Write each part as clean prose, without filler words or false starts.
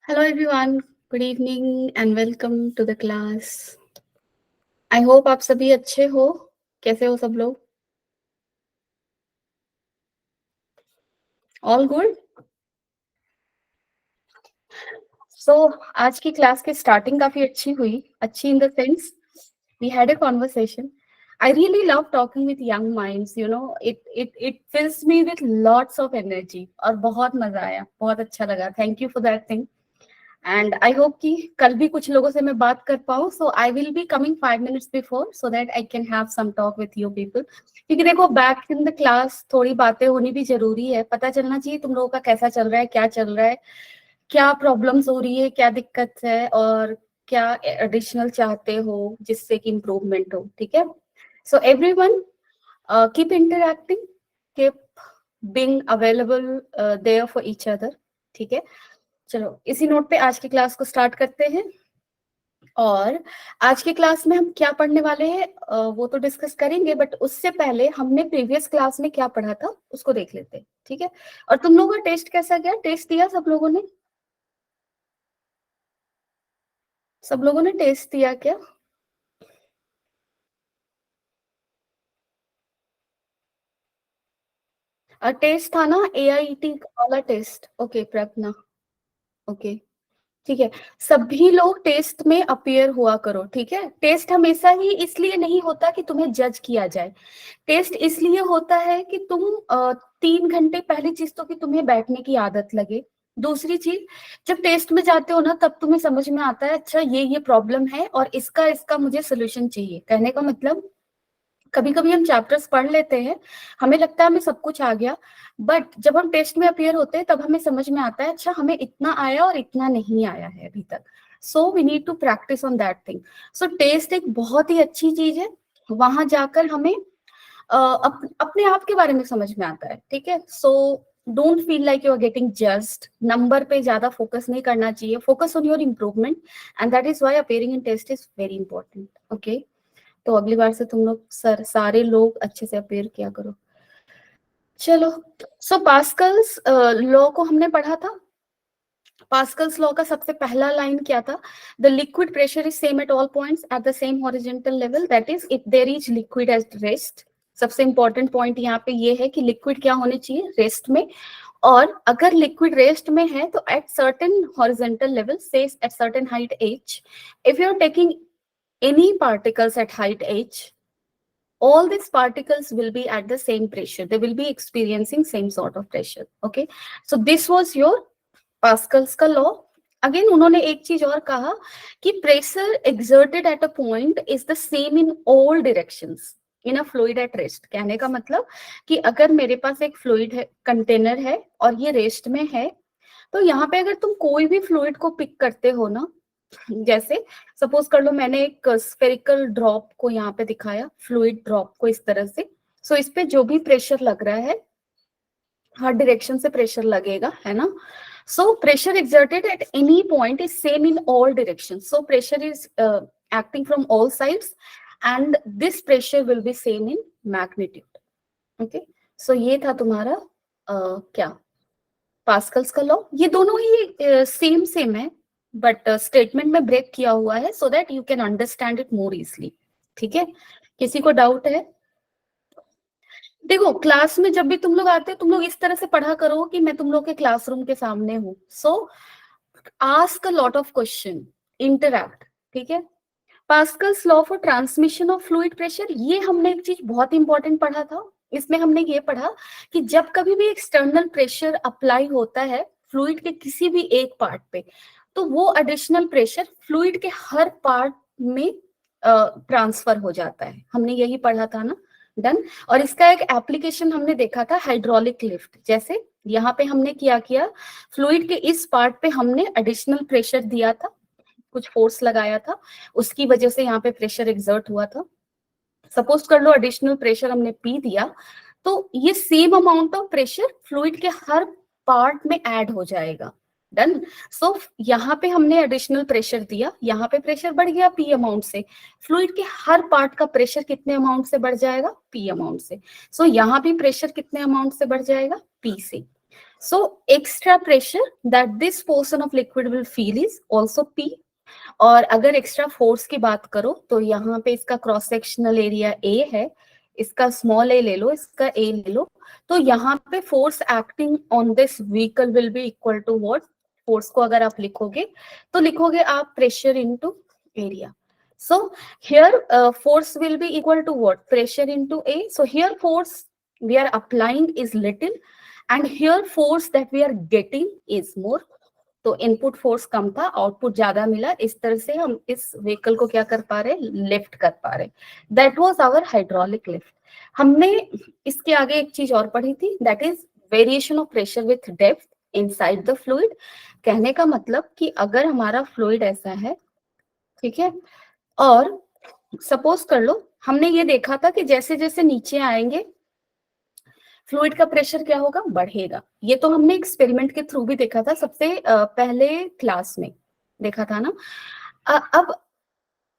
Hello everyone, good evening and welcome to the class. I hope आप सभी अच्छे हो. कैसे हो सब लोग? All good? So आज की क्लास की स्टार्टिंग काफी अच्छी हुई. अच्छी in the sense we had a conversation. I really love talking with young minds. You know, it fills me with lots of energy. और बहुत मजा आया, बहुत अच्छा लगा. Thank you for that thing. And I hope कि कल भी कुछ लोगों से मैं बात कर पाऊँ. So I will be coming 5 minutes before so that I can have some talk with you people. क्योंकि देखो बैक इन द क्लास थोड़ी बातें होनी भी जरूरी है. पता चलना चाहिए तुम लोगों का कैसा चल रहा है, क्या चल रहा है, क्या प्रॉब्लम्स हो रही है, क्या दिक्कत है और क्या एडिशनल चाहते हो जिससे कि इम्प्रूवमेंट हो. ठीक है. So everyone keep interacting, keep being available there for each other. ठीक है. चलो इसी नोट पे आज की क्लास को स्टार्ट करते हैं. और आज की क्लास में हम क्या पढ़ने वाले हैं वो तो डिस्कस करेंगे, बट उससे पहले हमने प्रीवियस क्लास में क्या पढ़ा था उसको देख लेते हैं. ठीक है. और तुम लोगों का टेस्ट कैसा गया? टेस्ट दिया सब लोगों ने? सब लोगों ने टेस्ट दिया क्या? टेस्ट था ना AIT वाला टेस्ट? ओके प्रज्ञा. ओके. ठीक है. सभी लोग टेस्ट में अपीयर हुआ करो. ठीक है. टेस्ट हमेशा ही इसलिए नहीं होता कि तुम्हें जज किया जाए. टेस्ट इसलिए होता है कि तुम 3 घंटे, पहली चीज तो कि तुम्हें बैठने की आदत लगे. दूसरी चीज, जब टेस्ट में जाते हो ना तब तुम्हें समझ में आता है अच्छा ये प्रॉब्लम है और इसका इसका मुझे सोल्यूशन चाहिए. कहने का मतलब कभी कभी हम चैप्टर्स पढ़ लेते हैं, हमें लगता है हमें सब कुछ आ गया, बट जब हम टेस्ट में अपीयर होते हैं तब हमें समझ में आता है अच्छा हमें इतना आया और इतना नहीं आया है अभी तक. So we need to practice on that thing. So test एक बहुत ही अच्छी चीज है. वहां जाकर हमें अपने आप के बारे में समझ में आता है. ठीक है. So don't feel like you are getting just. Number पे ज्यादा फोकस नहीं करना चाहिए. Focus on your improvement and that is why appearing in test is very important. Okay. तो अगली बार से तुम लोग सारे लोग अच्छे से अपेयर किया करो. चलो. सो पास्कल्स लॉ को हमने पढ़ा था. पास्कल्स लॉ का सबसे पहला लाइन क्या था? The liquid pressure is same at all points at the same horizontal level, that is if there is liquid at rest. सबसे इंपॉर्टेंट पॉइंट यहाँ पे ये है कि लिक्विड क्या होने चाहिए? रेस्ट में. और अगर लिक्विड रेस्ट में है तो at certain horizontal level, say at certain height h, if you are taking any particles at height h, all these particles will be at the same pressure. They will be experiencing same sort of pressure. Okay. So this was your Pascal's का law. Again उन्होंने एक चीज और कहा कि pressure exerted at a point is the same in all directions in a fluid at rest. कहने का मतलब कि अगर मेरे पास एक फ्लूइड है, कंटेनर है और ये रेस्ट में है, तो यहाँ पे अगर तुम कोई भी फ्लूइड को पिक करते हो ना, जैसे सपोज कर लो मैंने एक स्फेरिकल ड्रॉप को यहाँ पे दिखाया, फ्लूइड ड्रॉप को इस तरह से. सो इस पे जो भी प्रेशर लग रहा है, हर डायरेक्शन से प्रेशर लगेगा, है ना. So pressure exerted at any point is same in all direction. So pressure is acting from all sides and this pressure will be same in magnitude. Okay. So ये था तुम्हारा क्या पास्कल्स का law. ये दोनों ही सेम सेम है, but statement में ब्रेक किया हुआ है so that you can understand it more easily. ठीक है. किसी को डाउट है? देखो क्लास में जब भी तुम लोग आते हो तुम लोग इस तरह से पढ़ा करो कि मैं तुम लोग के क्लासरूम के सामने हूँ. So ask a lot of question, interact. ठीक है. Pascal's law for transmission of fluid pressure, ये हमने एक चीज बहुत इंपॉर्टेंट पढ़ा था. इसमें हमने ये पढ़ा कि जब कभी भी एक्सटर्नल प्रेशर अप्लाई होता है फ्लूइड के किसी भी एक पार्ट पे, तो वो एडिशनल प्रेशर फ्लूइड के हर पार्ट में ट्रांसफर हो जाता है. हमने यही पढ़ा था ना. डन. और इसका एक एप्लीकेशन हमने देखा था हाइड्रोलिक लिफ्ट. जैसे यहाँ पे हमने क्या किया, फ्लूइड के इस पार्ट पे हमने एडिशनल प्रेशर दिया था, कुछ फोर्स लगाया था, उसकी वजह से यहाँ पे प्रेशर एक्सर्ट हुआ था. सपोज कर लो एडिशनल प्रेशर हमने P दिया, तो ये same amount of pressure fluid के हर पार्ट में ऐड हो जाएगा. डन. सो यहाँ पे हमने एडिशनल प्रेशर दिया, यहाँ पे प्रेशर बढ़ गया P अमाउंट से. फ्लूइड के हर पार्ट का प्रेशर कितने अमाउंट से बढ़ जाएगा? P अमाउंट से. सो यहाँ भी प्रेशर कितने अमाउंट से बढ़ जाएगा? P से. So extra pressure that this portion of liquid will feel is also P. और अगर एक्स्ट्रा फोर्स की बात करो तो यहाँ पे इसका क्रॉस सेक्शनल एरिया ए है, इसका स्मॉल ए ले लो, इसका ए ले लो, तो यहाँ पे force acting on this vehicle will be equal to what? Force को अगर आप लिखोगे तो लिखोगे आप pressure into area. So here force will be equal to what? Pressure into A. So here force we are applying is little and here force that we are getting is more. तो input force कम था, output ज्यादा मिला, इस तरह से हम इस vehicle को क्या कर पा रहे, लिफ्ट कर पा रहे. That was our hydraulic lift. हमने इसके आगे एक चीज और पढ़ी थी, that is variation of pressure with depth inside the fluid. कहने का मतलब कि अगर हमारा फ्लूइड ऐसा है, ठीक है, और सपोज कर लो हमने ये देखा था कि जैसे जैसे नीचे आएंगे फ्लूइड का प्रेशर क्या होगा, बढ़ेगा. ये तो हमने एक्सपेरिमेंट के थ्रू भी देखा था, सबसे पहले क्लास में देखा था ना. अब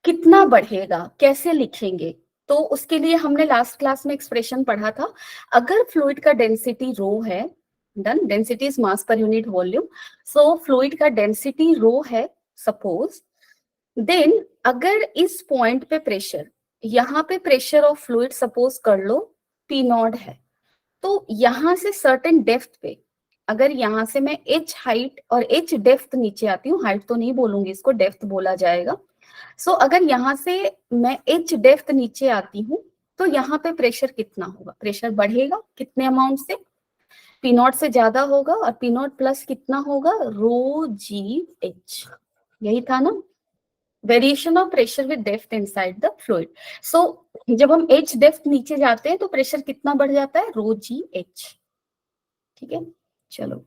कितना बढ़ेगा, कैसे लिखेंगे, तो उसके लिए हमने लास्ट क्लास में एक्सप्रेशन पढ़ा था. अगर फ्लूइड का डेंसिटी रो है, done, density is mass per unit volume, so fluid का डेंसिटी रो है सपोज, देन अगर इस पॉइंट पे प्रेशर, यहाँ पे प्रेशर ऑफ फ्लूइड सपोज कर लो पी नॉट है, तो यहां से सर्टेन डेप्थ पे, अगर यहां से मैं h हाइट और h डेप्थ नीचे आती हूँ, हाइट तो नहीं बोलूंगी, इसको डेप्थ बोला जाएगा. सो अगर यहां से मैं h डेप्थ नीचे आती हूँ तो यहाँ पे प्रेशर कितना होगा, प्रेशर बढ़ेगा कितने अमाउंट से, पी नॉट से ज्यादा होगा, और पी नॉट प्लस कितना होगा, रो जी एच. यही था ना, variation of pressure with depth inside the fluid. So जब हम h डेप्थ नीचे जाते हैं तो प्रेशर कितना बढ़ जाता है, रो जी एच. ठीक है, चलो.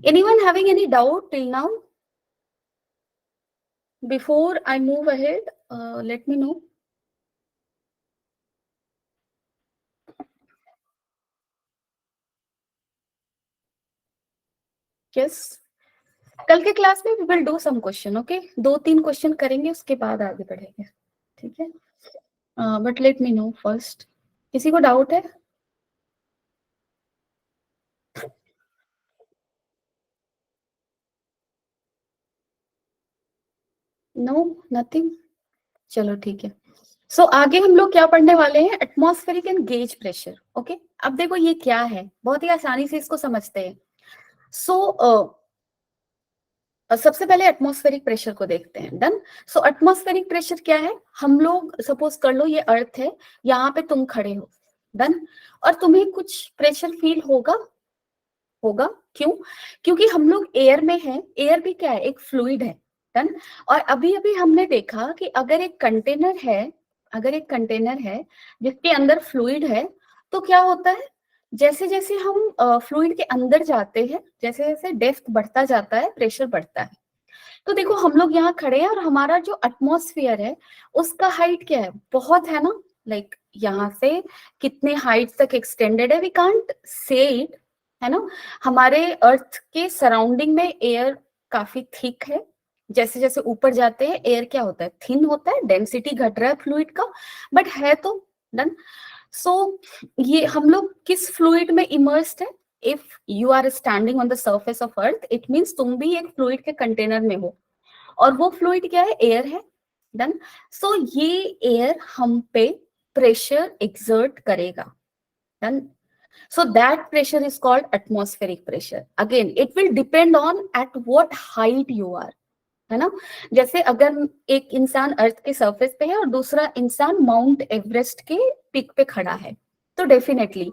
Anyone having any doubt till now? Before I move ahead, let me know. Yes, कल के क्लास में we will do some question. Okay, 2-3 question करेंगे, उसके बाद आगे बढ़ेंगे. ठीक है, but let me know first. किसी को डाउट है? No, nothing. चलो ठीक है. सो आगे हम लोग क्या पढ़ने वाले हैं, atmospheric and gauge pressure. Okay, अब देखो ये क्या है, बहुत ही आसानी से इसको समझते हैं. सो सबसे पहले एटमॉस्फेरिक प्रेशर को देखते हैं. डन. सो एटमॉस्फेरिक प्रेशर क्या है, हम लोग सपोज कर लो ये अर्थ है, यहाँ पे तुम खड़े हो, डन, और तुम्हें कुछ प्रेशर फील होगा, होगा. क्यों? क्योंकि हम लोग एयर में हैं, एयर भी क्या है, एक फ्लूइड है. डन. और अभी अभी हमने देखा कि अगर एक कंटेनर है, अगर एक कंटेनर है जिसके अंदर फ्लूइड है, तो क्या होता है, जैसे जैसे हम फ्लूइड के अंदर जाते हैं, जैसे जैसे डेप्थ बढ़ता जाता है, प्रेशर बढ़ता है. तो देखो हम लोग यहाँ खड़े हैं और हमारा जो एटमॉस्फेयर है उसका हाइट क्या है, बहुत है ना, लाइक यहाँ से कितने हाइट तक एक्सटेंडेड है, वी कांट से इट, है ना. हमारे अर्थ के सराउंडिंग में एयर काफी थिक है, जैसे जैसे ऊपर जाते हैं एयर क्या होता है, थिन होता है, डेंसिटी घट रहा है फ्लूइड का, बट है तो. डन. सो ये हम लोग किस फ्लूइड में इमर्स्ड है, if you are standing on the surface of earth, it means तुम भी एक फ्लूइड के कंटेनर में हो, और वो फ्लूइड क्या है, एयर है. डन. सो ये एयर हम पे प्रेशर एक्सर्ट करेगा. Done. So that pressure is called atmospheric pressure. Again, it will depend on at what height you are, है ना. जैसे अगर एक इंसान अर्थ के सरफेस पे है और दूसरा इंसान माउंट एवरेस्ट के पीक पे खड़ा है, तो डेफिनेटली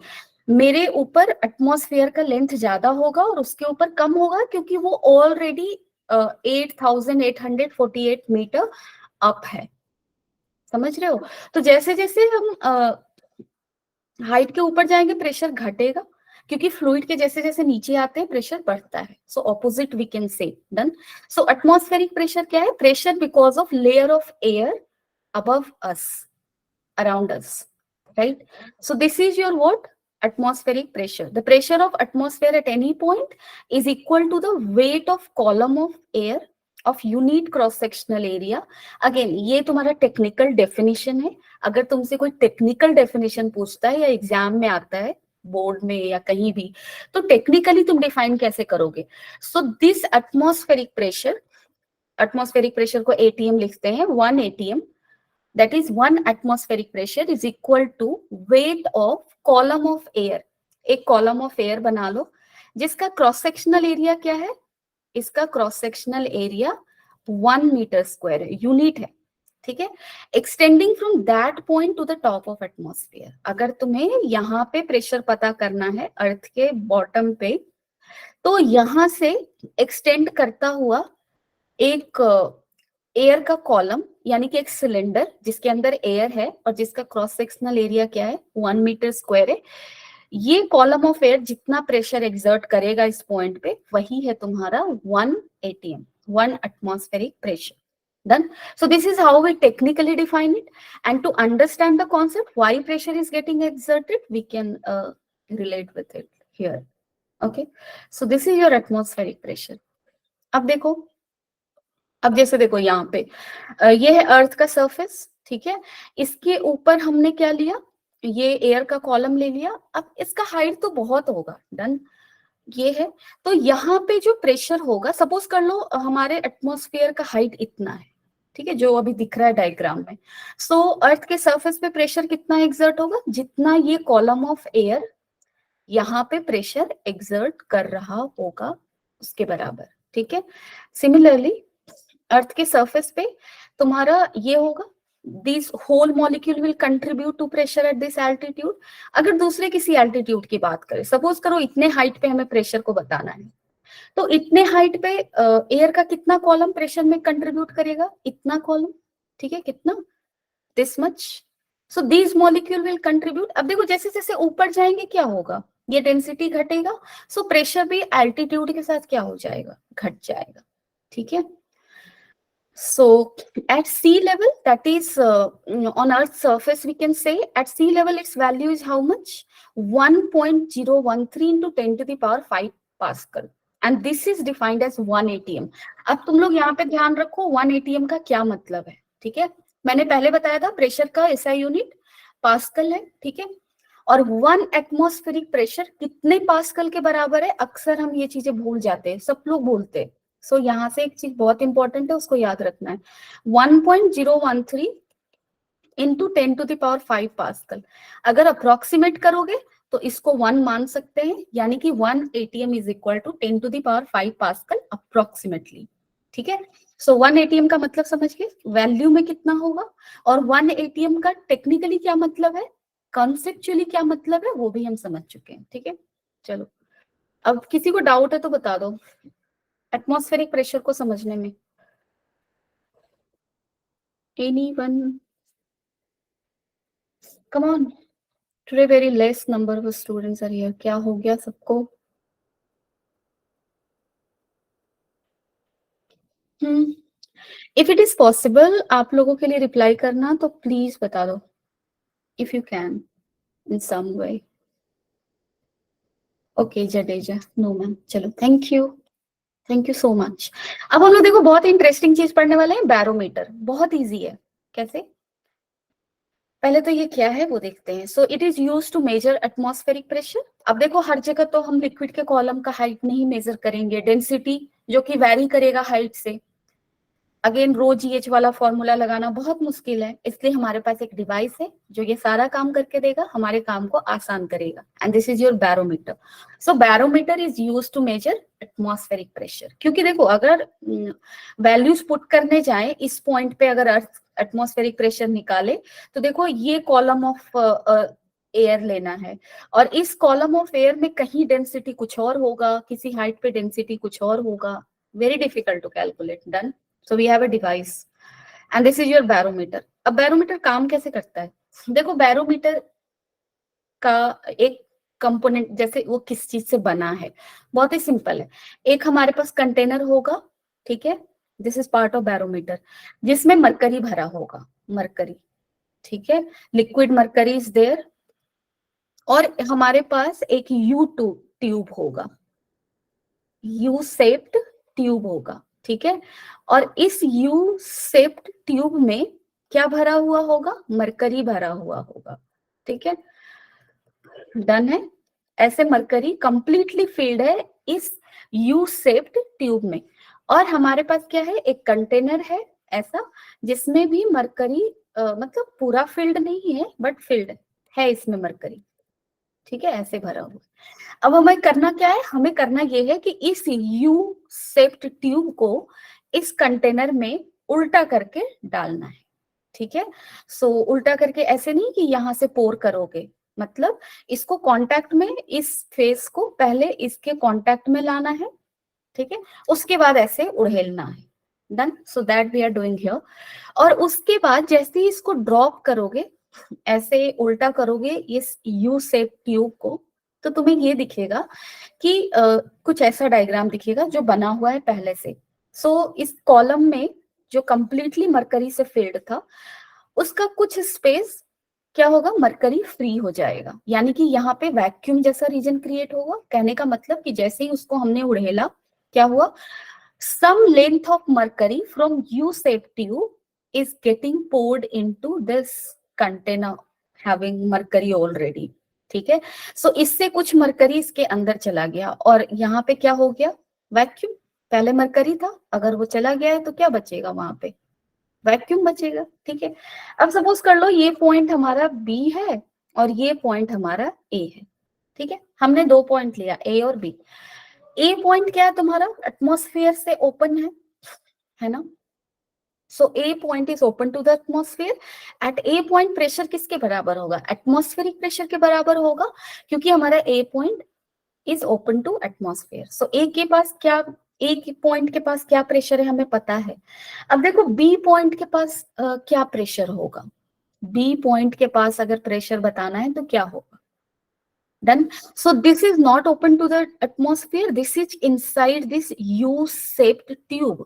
मेरे ऊपर एटमॉस्फेयर का लेंथ ज्यादा होगा और उसके ऊपर कम होगा, क्योंकि वो ऑलरेडी 8,848 मीटर अप है. समझ रहे हो? तो जैसे जैसे हम हाइट के ऊपर जाएंगे प्रेशर घटेगा, क्योंकि फ्लूइड के जैसे जैसे नीचे आते हैं प्रेशर बढ़ता है. So opposite we can say. Done. So atmospheric pressure क्या है, pressure because of layer of air above us, around us, right? So this is your what, atmospheric pressure. The pressure of atmosphere at any point is equal to the weight of column of air of unit cross sectional area. Again ये तुम्हारा technical definition है, अगर तुमसे कोई technical definition पूछता है या exam में आता है, बोर्ड में या कहीं भी, तो टेक्निकली तुम डिफाइन कैसे करोगे? सो दिस एटमॉस्फेरिक प्रेशर को एटीएम लिखते हैं। 1 atm, that is 1 atmospheric pressure is equal to weight of column of air। एक कॉलम ऑफ एयर बना लो जिसका क्रॉस सेक्शनल एरिया क्या है? इसका cross sectional area 1 metre square है, यूनिट है, ठीक है। Extending from that point to the top of atmosphere. अगर तुम्हें यहाँ पे प्रेशर पता करना है अर्थ के बॉटम पे, तो यहां से एक्सटेंड करता हुआ एक एयर का कॉलम, यानी कि एक सिलेंडर जिसके अंदर एयर है और जिसका क्रॉस सेक्शनल एरिया क्या है? 1 मीटर स्क्वायर है। ये कॉलम ऑफ एयर जितना प्रेशर एक्सर्ट करेगा इस पॉइंट पे, वही है तुम्हारा 1 atm, 1 atmospheric pressure। Done? So this is how we technically define it. And to understand the concept, why pressure is getting exerted, we can relate with it here. Okay? So this is your atmospheric pressure. अब देखो, अब जैसे देखो यहाँ पे ये है अर्थ का सरफेस, ठीक है। इसके ऊपर हमने क्या लिया? ये एयर का कॉलम ले लिया। अब इसका हाइट तो बहुत होगा, डन, ये है। तो यहाँ पे जो प्रेशर होगा, सपोज कर लो हमारे एटमॉस्फेयर का हाइट इतना है, ठीक है, जो अभी दिख रहा है डायग्राम में। सो अर्थ के सरफेस पे प्रेशर कितना एक्सर्ट होगा? जितना ये कॉलम ऑफ एयर यहाँ पे प्रेशर एक्सर्ट कर रहा होगा उसके बराबर, ठीक है। सिमिलरली अर्थ के सरफेस पे तुम्हारा ये होगा, this whole molecule will contribute to pressure at this altitude. अगर दूसरे किसी एल्टीट्यूड की बात करें, सपोज करो इतने हाइट पे हमें प्रेशर को बताना है, तो इतने हाइट पे एयर का कितना कॉलम प्रेशर में कंट्रीब्यूट करेगा? इतना कॉलम, ठीक है, कितना? This much. So this molecule will contribute. अब देखो जैसे जैसे ऊपर जाएंगे क्या होगा? ये डेंसिटी घटेगा, सो प्रेशर भी एल्टीट्यूड के साथ क्या हो जाएगा? घट जाएगा, ठीक है। So at sea level, that is on Earth's surface, we can say at sea level its value is how much? 1.013 into 10 to the power 5 Pascal, and this is defined as 1 atm। अब तुम लोग यहाँ पे ध्यान रखो 1 atm का क्या मतलब है, ठीक है। मैंने पहले बताया था प्रेशर का ऐसा यूनिट पास्कल है, ठीक है। और 1 एटमॉस्फेरिक प्रेशर कितने पास्कल के बराबर है? अक्सर हम ये चीजें भूल जाते हैं, सब लोग भूलते हैं। सो यहाँ से एक चीज बहुत इंपॉर्टेंट है, उसको याद रखना है। 1.013 into 10 to the power 5 pascal. अगर अप्रोक्सीमेट करोगे तो इसको 1 मान सकते हैं, यानी कि 1 atm is equal to 10 to the power 5 pascal approximately, ठीक है। सो 1 atm का मतलब समझ गए, वैल्यू में कितना होगा। और 1 atm का टेक्निकली क्या मतलब है, कॉन्सेप्चुअली क्या मतलब है, वो भी हम समझ चुके हैं, ठीक है। चलो, अब किसी को डाउट है तो बता दो एटमॉस्फेरिक प्रेशर को समझने में। Anyone? Come on, today very less number of students are here. क्या हो गया सबको? इफ इट इज पॉसिबल आप लोगों के लिए रिप्लाई करना, तो प्लीज बता दो if you can in some way. Okay Jadeja, no ma'am, चलो thank you, thank you so much. अब हम लोग देखो बहुत इंटरेस्टिंग चीज पढ़ने वाले हैं, बैरोमीटर। बहुत इजी है। कैसे? पहले तो ये क्या है वो देखते हैं। So it is used to measure atmospheric pressure. अब देखो हर जगह तो हम लिक्विड के कॉलम का हाइट नहीं मेजर करेंगे, डेंसिटी जो कि वैरी करेगा हाइट से। अगेन रो जीएच वाला फॉर्मूला लगाना बहुत मुश्किल है, इसलिए हमारे पास एक डिवाइस है जो ये सारा काम करके देगा, हमारे काम को आसान करेगा, and this is your barometer. So barometer is used to measure atmospheric pressure. क्योंकि देखो अगर वैल्यूज पुट करने जाए इस पॉइंट पे, अगर अर्थ एटमॉस्फेरिक प्रेशर निकाले, तो देखो ये कॉलम ऑफ एयर लेना है, और इस कॉलम ऑफ एयर में कहीं डेंसिटी कुछ और होगा, किसी हाइट पे डेंसिटी कुछ और होगा, very difficult to calculate. Done. So we have a device and this is your barometer। अब बैरोमीटर काम कैसे करता है? देखो बैरोमीटर का एक कंपोनेंट, जैसे वो किस चीज से बना है, बहुत ही सिंपल है। एक हमारे पास कंटेनर होगा, ठीक है, this is part of barometer, जिसमें मरकरी भरा होगा, मरकरी, ठीक है, लिक्विड मरकरी इज देयर। और हमारे पास एक यू ट्यूब होगा, यू शेप्ड ट्यूब होगा, ठीक है। और इस यू शेप्ड ट्यूब में क्या भरा हुआ होगा? मरकरी भरा हुआ होगा, ठीक है। डन है। ऐसे मरकरी कंप्लीटली फिल्ड है इस यू शेप्ड ट्यूब में, और हमारे पास क्या है, एक कंटेनर है ऐसा जिसमें भी मरकरी मतलब पूरा फिल्ड नहीं है बट फिल्ड है इसमें मरकरी, ठीक है, ऐसे भरा हुआ। अब हमें करना क्या है, हमें करना ये है कि इस यू शेप्ड ट्यूब को इस कंटेनर में उल्टा करके डालना है, ठीक है। सो उल्टा करके ऐसे नहीं कि यहां से पोर करोगे, मतलब इसको कांटेक्ट में, इस फेस को पहले इसके कांटेक्ट में लाना है, ठीक है, उसके बाद ऐसे उड़ेलना है। Done, so that we are doing here. और उसके बाद जैसे ही इसको ड्रॉप करोगे, ऐसे उल्टा करोगे इस यू शेप ट्यूब को, तो तुम्हें ये दिखेगा कि कुछ ऐसा डायग्राम दिखेगा जो बना हुआ है पहले से। सो इस कॉलम में जो कंप्लीटली मरकरी से फिल्ड था, उसका कुछ स्पेस क्या होगा, मरकरी फ्री हो जाएगा, यानी कि यहाँ पे वैक्यूम जैसा रीजन क्रिएट होगा। कहने का मतलब कि जैसे ही उसको हमने उड़ेला, क्या हुआ, some length of mercury from U-shaped tube is getting poured into this container having mercury already, ठीक है। सो इससे कुछ मरकरी इसके अंदर चला गया, और यहाँ पे क्या हो गया, वैक्यूम। पहले मरकरी था, अगर वो चला गया है तो क्या बचेगा, वहां पे वैक्यूम बचेगा, ठीक है। अब सपोज कर लो ये पॉइंट हमारा बी है और ये पॉइंट हमारा ए है, ठीक है, हमने दो पॉइंट लिया ए और बी। ए पॉइंट क्या है तुम्हारा, एटमॉस्फेयर से ओपन है ना। So A point is open to the atmosphere. At A point pressure किसके बराबर होगा, एटमॉस्फेरिक प्रेशर के बराबर होगा, क्योंकि हमारा A point is open to atmosphere. So A के पास क्या, ए पॉइंट के पास क्या प्रेशर है हमें पता है। अब देखो बी पॉइंट के पास क्या प्रेशर होगा, बी पॉइंट के पास अगर प्रेशर बताना है तो क्या होगा। Done. So this is not open to the atmosphere. This is inside this U-shaped tube.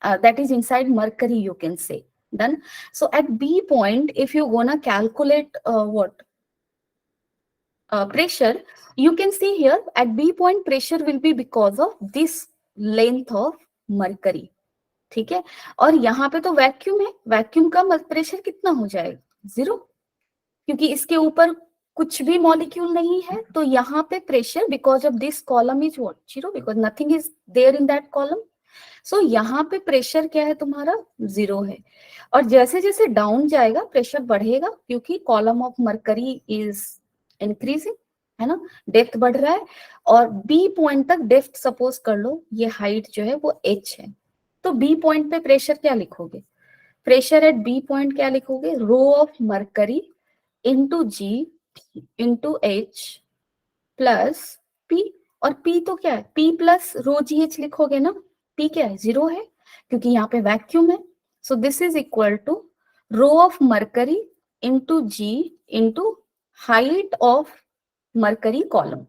That is inside mercury, you can say. Done. So at B point, if you gonna calculate pressure, you can see here at B point pressure will be because of this length of mercury. ठीक है, और यहाँ पे तो vacuum है, vacuum का pressure कितना हो जाएगा, 0, क्योंकि इसके ऊपर कुछ भी मॉलिक्यूल नहीं है, तो यहाँ पे pressure because of this column is what, 0, because nothing is there in that column. So यहाँ पे प्रेशर क्या है तुम्हारा, 0 है। और जैसे जैसे डाउन जाएगा प्रेशर बढ़ेगा, क्योंकि column of mercury is increasing, है ना, डेप्थ बढ़ रहा है। और बी पॉइंट तक डेप्थ सपोज कर लो ये हाइट जो है वो h है, तो बी पॉइंट पे प्रेशर क्या लिखोगे, प्रेशर एट बी पॉइंट क्या लिखोगे, rho of mercury into ji into H plus P. और पी तो क्या है, P plus rho G H लिखोगे ना, पी क्या है, 0 है, क्योंकि यहाँ पे वैक्यूम है। So this is equal to rho of mercury into ji into height of mercury column,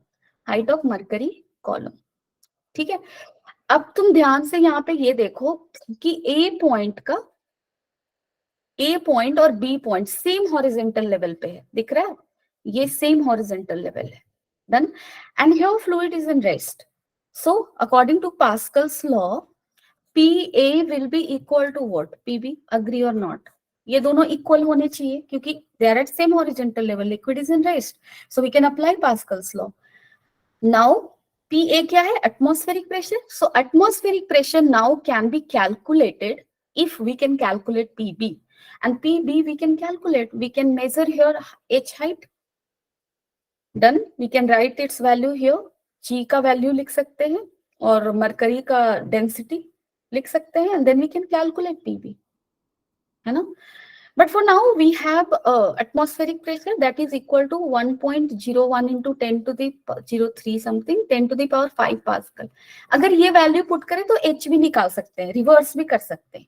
height of mercury column, ठीक है। अब तुम ध्यान से यहाँ पे ये देखो कि ए पॉइंट और B point same horizontal level पे है, दिख रहा है, ये सेम हॉरिजेंटल लेवल है। Done, and here fluid is in rest. So according to Pascal's law, PA will be equal to what, PB, agree or not? ये दोनों इक्वल होने चाहिए, क्योंकि they are at same horizontal level, liquid is in rest, so we can apply Pascal's law. Now PA क्या है, atmospheric pressure. So atmospheric pressure now can be calculated if we can calculate PB, and PB we can calculate, we can measure here H height. Done, we can write its value here, G का value लिख सकते हैं और mercury का density लिख सकते हैं, and then we can calculate PB, है ना। But for now we have atmospheric pressure that is equal to 1.01 into 10 to the 03 something 10 to the power 5 Pascal. अगर ये वैल्यू पुट करें तो H भी निकाल सकते हैं, रिवर्स भी कर सकते हैं,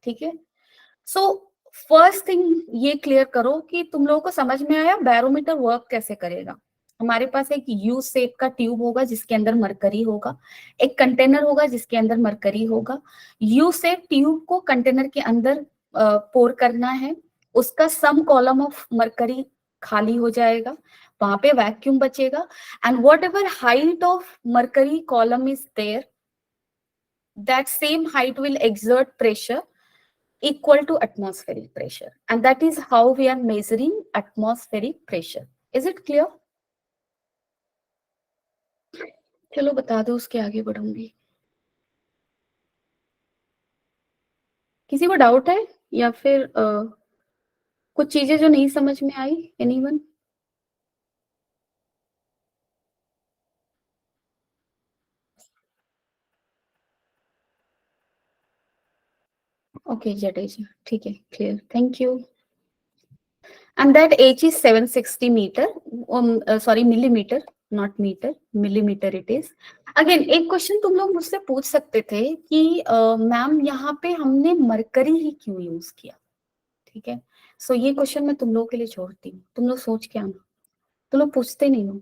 ठीक है। सो फर्स्ट थिंग ये क्लियर करो कि तुम लोगों को समझ में आया बैरोमीटर वर्क कैसे करेगा। हमारे पास एक यू शेप का ट्यूब होगा जिसके अंदर मरकरी होगा, एक कंटेनर होगा जिसके अंदर मरकरी होगा। यू शेप ट्यूब को कंटेनर के अंदर पोर करना है, उसका सम कॉलम ऑफ मरकरी खाली हो जाएगा, वहां पे वैक्यूम बचेगा, and whatever height of mercury column is there, that same height will exert pressure equal to atmospheric pressure, and that is how we are measuring atmospheric pressure. Is it clear? चलो बता दो, उसके आगे बढ़ूंगी। किसी को doubt है या फिर कुछ चीजें जो नहीं समझ में आई? एनीवन? ओके जडेजा, ठीक है, clear, thank you. And that h is 760 meter, sorry millimeter, not meter, millimeter it is. Again एक क्वेश्चन तुम लोग मुझसे पूछ सकते थे कि मैम यहाँ पे हमने मरकरी ही क्यों यूज किया, ठीक है। सो ये क्वेश्चन मैं तुम लोगों के लिए छोड़ती हूँ, तुम लोग सोच के आना, तुम लोग पूछते नहीं हो।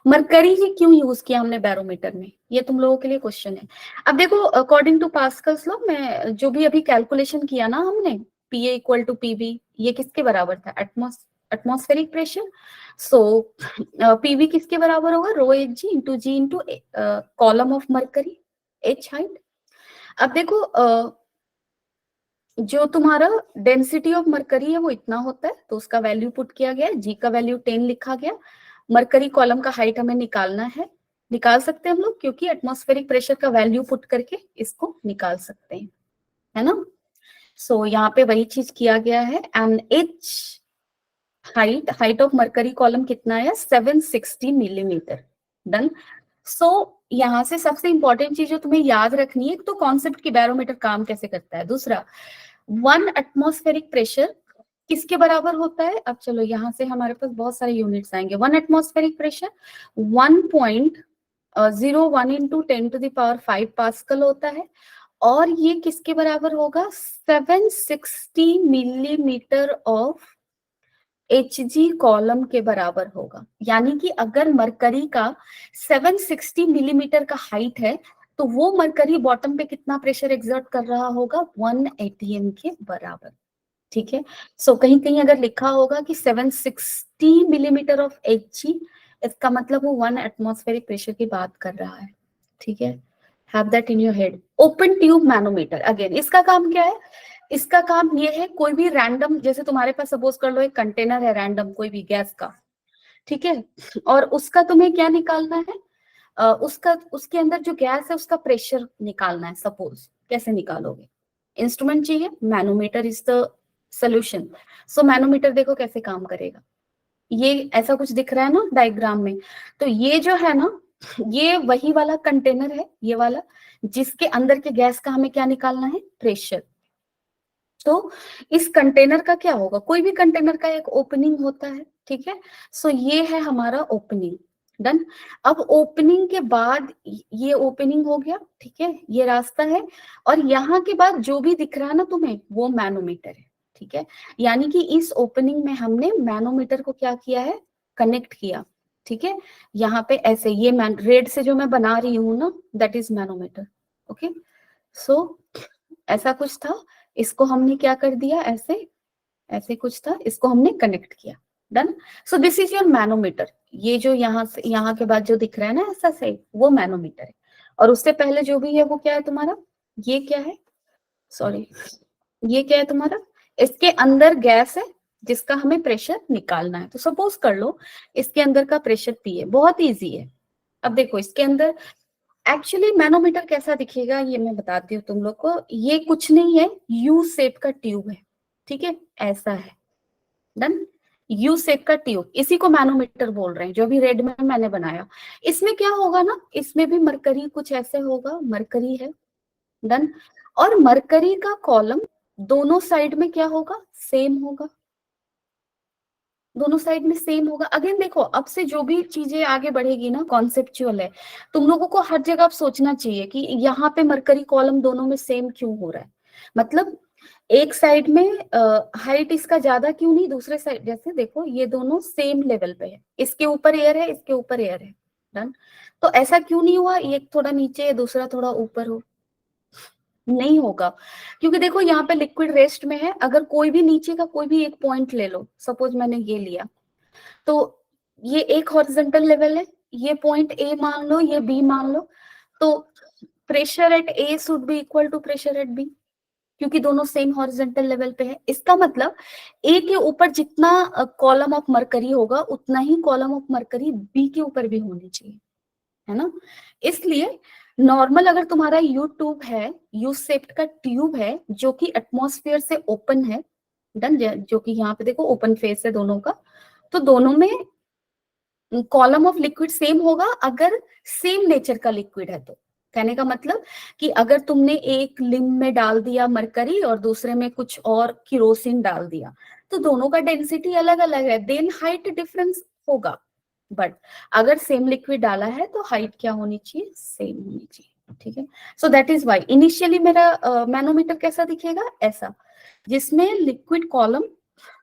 मरकरी ही क्यों यूज किया हमने बैरोमीटर में, ये तुम लोगों के लिए क्वेश्चन है। अब देखो अकॉर्डिंग टू पास्कल्स लॉ, मैं जो भी अभी कैलकुलेशन किया ना हमने, पीए इक्वल टू पीवी, ये किसके बराबर था? Atmospheric pressure. सो पीवी किसके बराबर होगा? Rho h g into ji into column of mercury, h height. अब देखो जो तुम्हारा डेंसिटी ऑफ मरकरी है वो इतना होता है, तो उसका वैल्यू पुट किया गया, जी का वैल्यू 10 लिखा गया। मरकरी कॉलम का हाइट हमें निकालना है, निकाल सकते हैं हम लोग, क्योंकि एटमॉस्फेरिक प्रेशर का वैल्यू पुट करके इसको निकाल सकते हैं, है ना। सो यहाँ पे वही चीज किया गया है। And H height of mercury column कितना है? 760 मिलीमीटर। डन। सो यहाँ से सबसे इंपॉर्टेंट चीज जो तुम्हें याद रखनी है, तो कॉन्सेप्ट की बैरोमीटर काम कैसे करता है। दूसरा, 1 एटमॉस्फेरिक प्रेशर किसके बराबर होता है? अब चलो यहाँ से हमारे पास बहुत सारे यूनिट्स आएंगे। 1 एटमॉस्फेरिक प्रेशर 1.01 इंटू 10⁵ पास्कल होता है, और ये किसके बराबर होगा? 760 millimetre of H G column के बराबर होगा। यानी कि अगर मरकरी का 760 मिलीमीटर का हाइट है, तो वो मरकरी बॉटम पे कितना प्रेशर एक्सर्ट कर रहा होगा? 1 एटीएम के बराबर, ठीक है। सो कहीं कहीं अगर लिखा होगा कि 760 मिलीमीटर ऑफ एच जी, इसका मतलब वो 1 एटमॉस्फेरिक प्रेशर की बात कर रहा है, ठीक है। Have that in your head. Open tube manometer, again इसका काम क्या है? इसका काम ये है, कोई भी रैंडम, जैसे तुम्हारे पास सपोज कर लो एक कंटेनर है रैंडम कोई भी गैस का, ठीक है, और उसका तुम्हें क्या निकालना है? उसका, उसके अंदर जो गैस है उसका प्रेशर निकालना है। सपोज कैसे निकालोगे? इंस्ट्रूमेंट चाहिए, manometer is the solution. So manometer देखो कैसे काम करेगा। ये ऐसा कुछ दिख रहा है ना डायग्राम में, तो ये जो है ना, ये वही वाला कंटेनर है, ये वाला, जिसके अंदर के गैस का हमें क्या निकालना है? प्रेशर। तो इस कंटेनर का क्या होगा? कोई भी कंटेनर का एक ओपनिंग होता है, ठीक है। सो ये है हमारा ओपनिंग। डन। अब ओपनिंग के बाद, ये ओपनिंग हो गया, ठीक है, ये रास्ता है, और यहाँ के बाद जो भी दिख रहा है ना तुम्हें, वो मैनोमीटर है, ठीक है। यानी कि इस ओपनिंग में हमने मैनोमीटर को क्या किया है? कनेक्ट किया, ठीक है। यहाँ पे ऐसे ये रेड से जो मैं बना रही हूँ ना, दैट इज मैनोमीटर। ओके। सो ऐसा कुछ था, इसको हमने क्या कर दिया? ऐसे ऐसे कुछ था, इसको हमने कनेक्ट किया। Done. So this is your manometer. ये जो यहाँ से यहाँ के बाद जो दिख रहा है ना ऐसा से, वो मैनोमीटर है। और उससे पहले जो भी है वो क्या है तुम्हारा? ये क्या है? सॉरी, ये क्या है तुम्हारा? इसके अंदर गैस है जिसका हमें प्रेशर निकालना है। तो सपोज कर लो इसके अंदर का प्रेशर पी है, बहुत इजी है। अब देखो इसके अंदर एक्चुअली मैनोमीटर कैसा दिखेगा ये मैं बताती हूँ तुम लोग को। ये कुछ नहीं है, यू शेप का ट्यूब है, ठीक है, ऐसा है। डन। यू शेप का ट्यूब, इसी को मैनोमीटर बोल रहे हैं, जो भी रेड में मैंने बनाया। इसमें क्या होगा ना, इसमें भी मरकरी कुछ ऐसे होगा, मरकरी है। डन। और मरकरी का कॉलम दोनों साइड में क्या होगा? सेम होगा, दोनों साइड में सेम होगा। अगेन देखो, अब से जो भी चीजें आगे बढ़ेगी ना, कॉन्सेप्चुअल है, तुम लोगों को हर जगह सोचना चाहिए कि यहाँ पे मरकरी कॉलम दोनों में सेम क्यों हो रहा है। मतलब एक साइड में हाइट इसका ज्यादा क्यों नहीं, दूसरे साइड जैसे देखो ये दोनों सेम लेवल पे है, इसके ऊपर एयर है, इसके ऊपर एयर है। डन। तो ऐसा क्यों नहीं हुआ, एक थोड़ा नीचे दूसरा थोड़ा ऊपर हो? नहीं होगा, क्योंकि देखो यहाँ पे लिक्विड रेस्ट में है। अगर कोई भी नीचे का कोई भी एक पॉइंट ले लो, सपोज मैंने ये लिया, तो ये एक हॉरिजॉन्टल लेवल है, ये पॉइंट ए मान लो, ये बी मान लो, तो pressure at A should be equal to pressure at B, क्योंकि दोनों सेम हॉरिजॉन्टल लेवल पे है। इसका मतलब ए के ऊपर जितना कॉलम ऑफ मरकरी होगा, उतना ही कॉलम ऑफ मरकरी बी के ऊपर भी होनी चाहिए। है ना। इसलिए नॉर्मल अगर तुम्हारा यू ट्यूब है, यू शेप्ड का ट्यूब है जो कि एटमॉस्फेयर से ओपन है, डन, जो कि यहाँ पे देखो ओपन फेस है दोनों का, तो दोनों में कॉलम ऑफ लिक्विड सेम होगा अगर सेम नेचर का लिक्विड है तो। कहने का मतलब कि अगर तुमने एक लिम में डाल दिया मरकरी और दूसरे में कुछ और किरोसिन डाल दिया तो दोनों का डेंसिटी अलग अलग है, देन हाइट डिफरेंस होगा। बट अगर सेम लिक्विड डाला है तो हाइट क्या होनी चाहिए, सेम होनी चाहिए, ठीक है। So that is why initially मेरा मैनोमीटर कैसा दिखेगा, ऐसा, जिसमें लिक्विड कॉलम